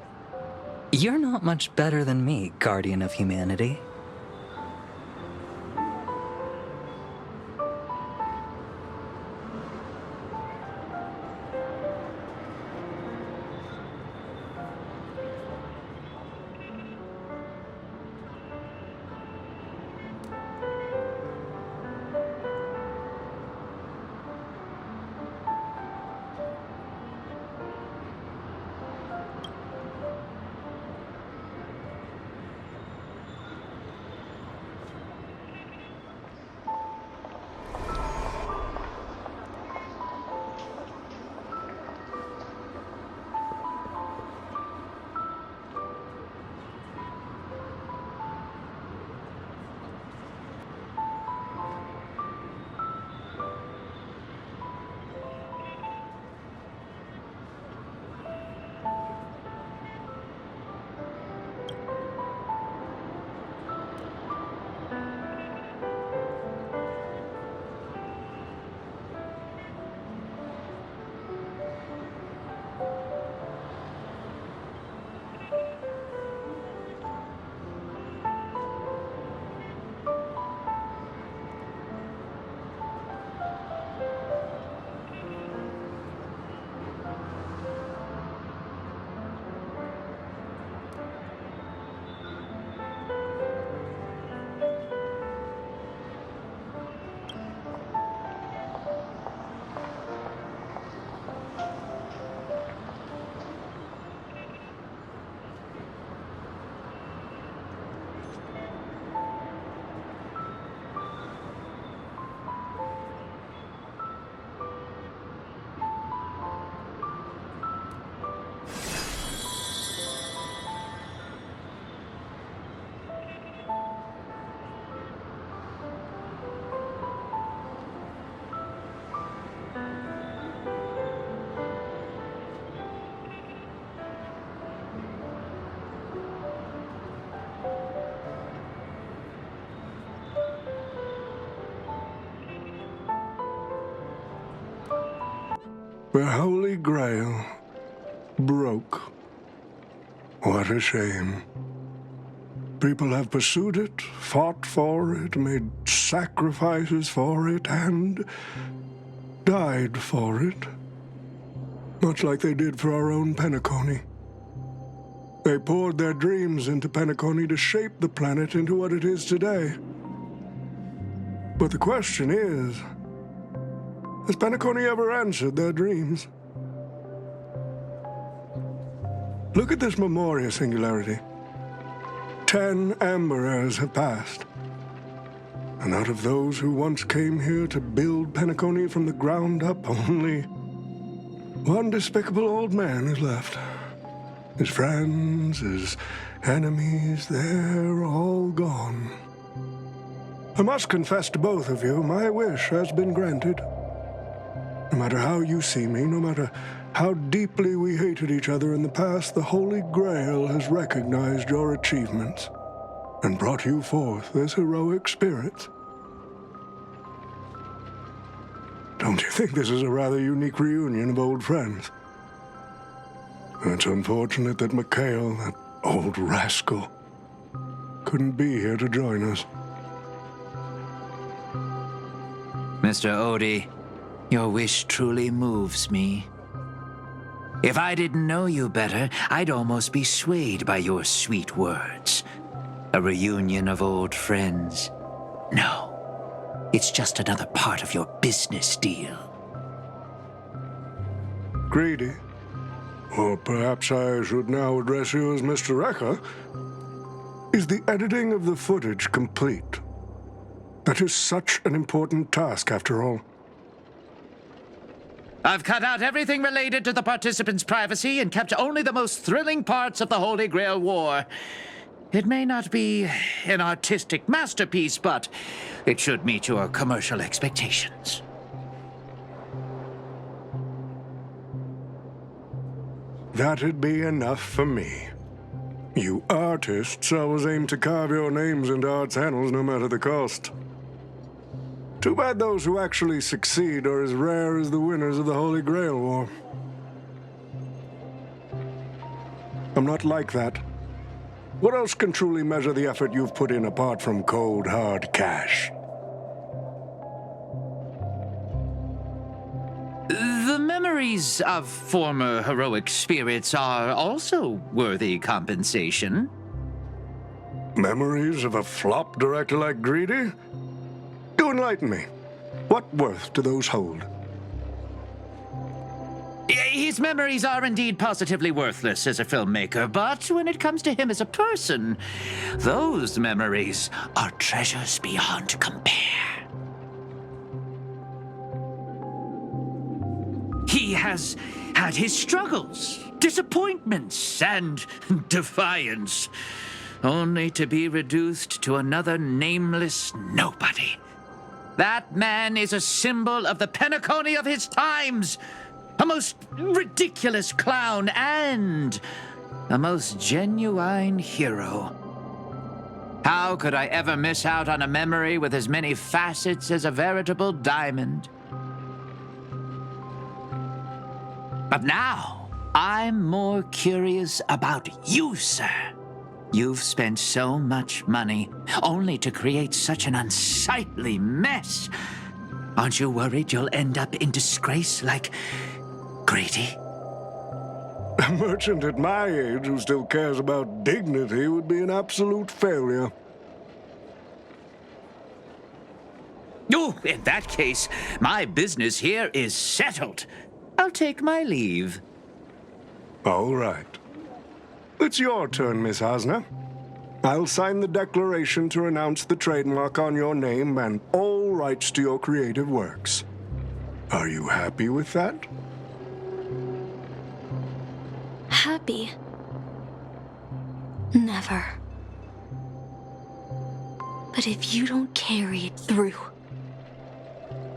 you're not much better than me, Guardian of Humanity. The Holy Grail broke. What a shame. People have pursued it, fought for it, made sacrifices for it, and died for it. Much like they did for our own Penacony. They poured their dreams into Penacony to shape the planet into what it is today. But the question is, has Penacony ever answered their dreams? Look at this Memoria singularity. 10 Amber Heirs have passed. And out of those who once came here to build Penacony from the ground up, only one despicable old man is left. His friends, his enemies, they're all gone. I must confess to both of you, my wish has been granted. No matter how you see me, no matter how deeply we hated each other in the past, the Holy Grail has recognized your achievements and brought you forth as heroic spirits. Don't you think this is a rather unique reunion of old friends? It's unfortunate that Mikhail, that old rascal, couldn't be here to join us. Mr. Odie, your wish truly moves me. If I didn't know you better, I'd almost be swayed by your sweet words. A reunion of old friends. No, it's just another part of your business deal. Greedy. Or perhaps I should now address you as Mr. Rekka. Is the editing of the footage complete? That is such an important task, after all. I've cut out everything related to the participants' privacy and kept only the most thrilling parts of the Holy Grail War. It may not be an artistic masterpiece, but it should meet your commercial expectations. That'd be enough for me. You artists always aim to carve your names into art's annals no matter the cost. Too bad those who actually succeed are as rare as the winners of the Holy Grail War. I'm not like that. What else can truly measure the effort you've put in apart from cold, hard cash? The memories of former heroic spirits are also worthy compensation. Memories of a flop director like Greedy? Do enlighten me. What worth do those hold? His memories are indeed positively worthless as a filmmaker, but when it comes to him as a person, those memories are treasures beyond compare. He has had his struggles, disappointments, and defiance, only to be reduced to another nameless nobody. That man is a symbol of the Penacony of his times, a most ridiculous clown, and a most genuine hero. How could I ever miss out on a memory with as many facets as a veritable diamond? But now, I'm more curious about you, sir. You've spent so much money, only to create such an unsightly mess. Aren't you worried you'll end up in disgrace like Greedy? A merchant at my age who still cares about dignity would be an absolute failure. Oh, in that case, my business here is settled. I'll take my leave. All right. It's your turn, Miss Hasna. I'll sign the declaration to renounce the trademark on your name and all rights to your creative works. Are you happy with that? Happy? Never. But if you don't carry it through,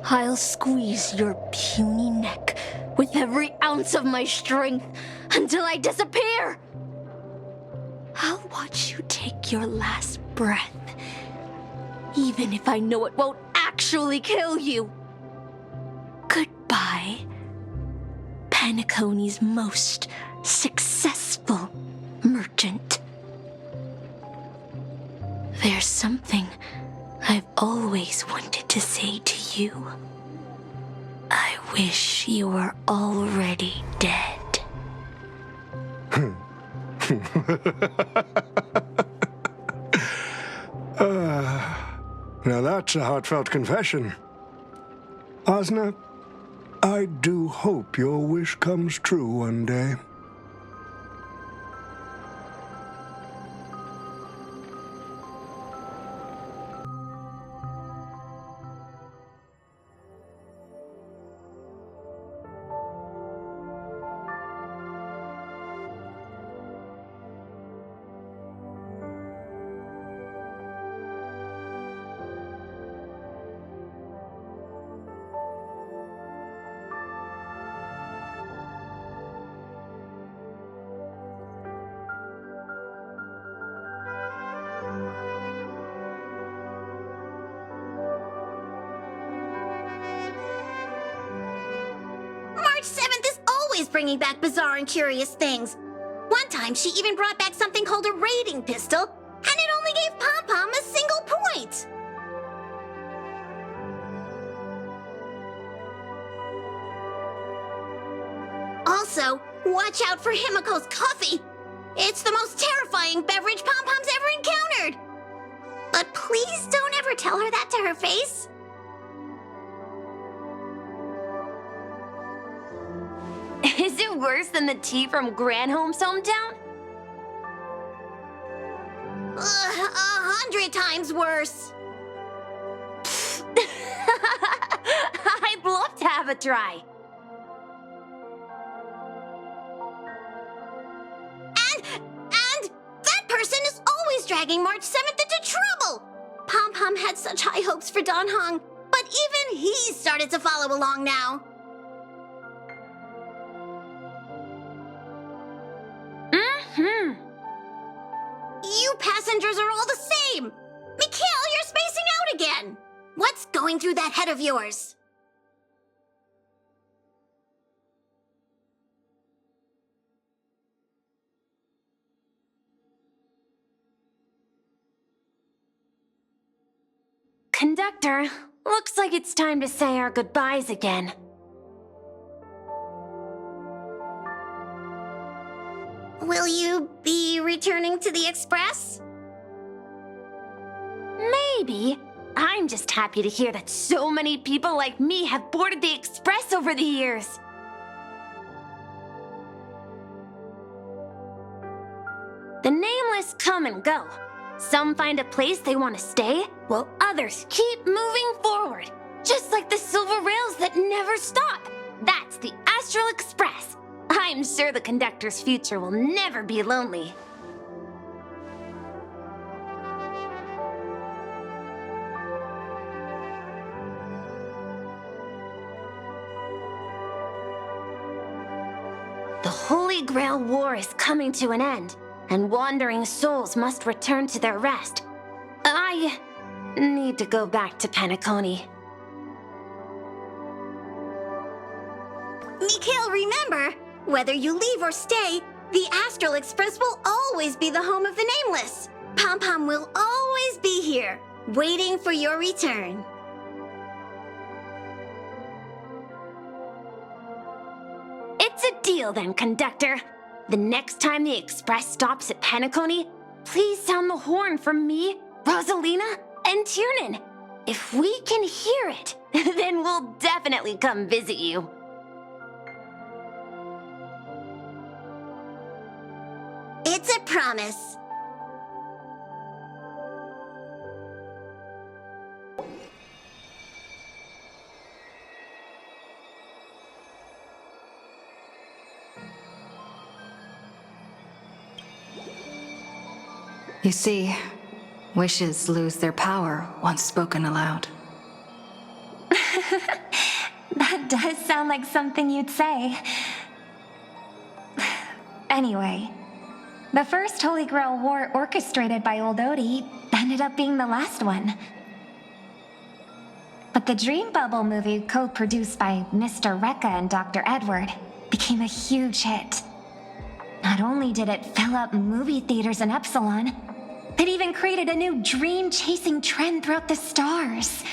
I'll squeeze your puny neck with every ounce of my strength until I disappear. I'll watch you take your last breath, even if I know it won't actually kill you. Goodbye, Penacony's most successful merchant. There's something I've always wanted to say to you. I wish you were already dead. Now that's a heartfelt confession. Hasna, I do hope your wish comes true one day. Bringing back bizarre and curious things. One time, she even brought back something called a raiding pistol, and it only gave Pom-Pom a single point. Also, watch out for Himiko's coffee. It's the most terrifying beverage Pom-Pom's ever encountered. But please don't ever tell her that to her face. Is it worse than the tea from Granholm's hometown? 100 times worse. I'd love to have a try. And that person is always dragging March 7th into trouble. Pom-Pom had such high hopes for Dan Heng, but even he started to follow along now. You passengers are all the same. Mikhail, you're spacing out again. What's going through that head of yours? Conductor, looks like it's time to say our goodbyes again. Will you be returning to the Express? Maybe. I'm just happy to hear that so many people like me have boarded the Express over the years. The nameless come and go. Some find a place they want to stay, while others keep moving forward. Just like the silver rails that never stop. That's the Astral Express. I'm sure the conductor's future will never be lonely. The Holy Grail War is coming to an end, and wandering souls must return to their rest. I need to go back to Penacony. Mikhail, remember, whether you leave or stay, the Astral Express will always be the home of the Nameless. Pom-Pom will always be here, waiting for your return. It's a deal then, Conductor. The next time the Express stops at Penacony, please sound the horn for me, Rosalina, and Tiernan. If we can hear it, then we'll definitely come visit you. It's a promise. You see, wishes lose their power once spoken aloud. That does sound like something you'd say. Anyway, the first Holy Grail War orchestrated by Old Odie ended up being the last one. But the Dream Bubble movie, co-produced by Mr. Rekka and Dr. Edward, became a huge hit. Not only did it fill up movie theaters in Epsilon, it even created a new dream-chasing trend throughout the stars.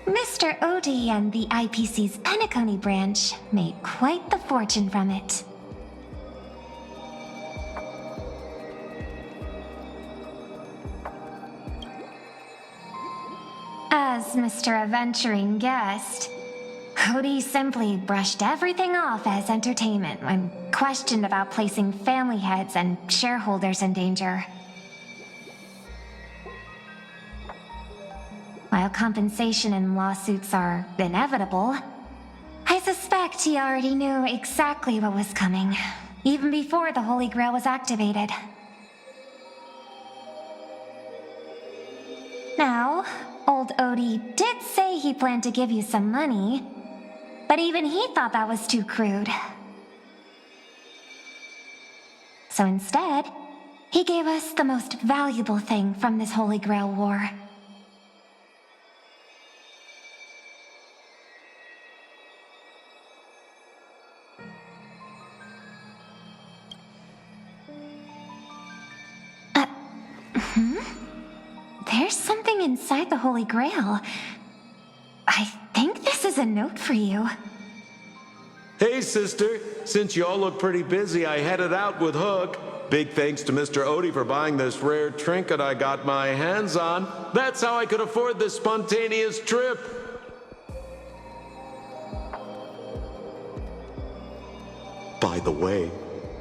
Mr. Odie and the IPC's Penacony branch made quite the fortune from it. As Mr. Adventuring guest, Odie simply brushed everything off as entertainment when questioned about placing family heads and shareholders in danger. While compensation and lawsuits are inevitable, I suspect he already knew exactly what was coming, even before the Holy Grail was activated. Now, old Odie did say he planned to give you some money, but even he thought that was too crude. So instead, he gave us the most valuable thing from this Holy Grail War. There's something inside the Holy Grail. I think this is a note for you. Hey, sister. Since you all look pretty busy, I headed out with Hook. Big thanks to Mr. Odie for buying this rare trinket I got my hands on. That's how I could afford this spontaneous trip. By the way,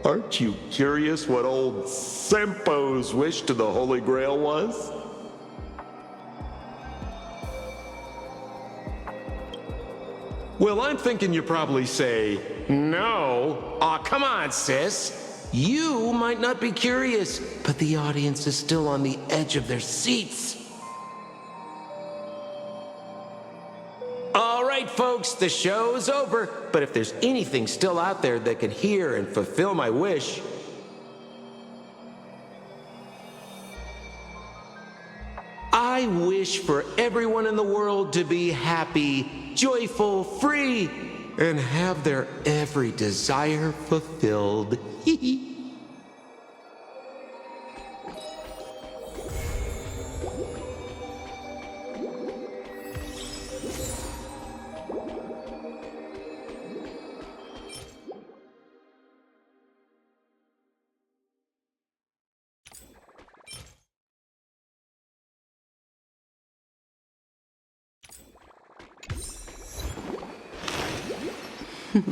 aren't you curious what old Sempo's wish to the Holy Grail was? Well, I'm thinking you probably say, no. Aw, come on, sis. You might not be curious, but the audience is still on the edge of their seats. All right, folks, the show's over. But if there's anything still out there that can hear and fulfill my wish, I wish wish for everyone in the world to be happy, joyful, free, and have their every desire fulfilled.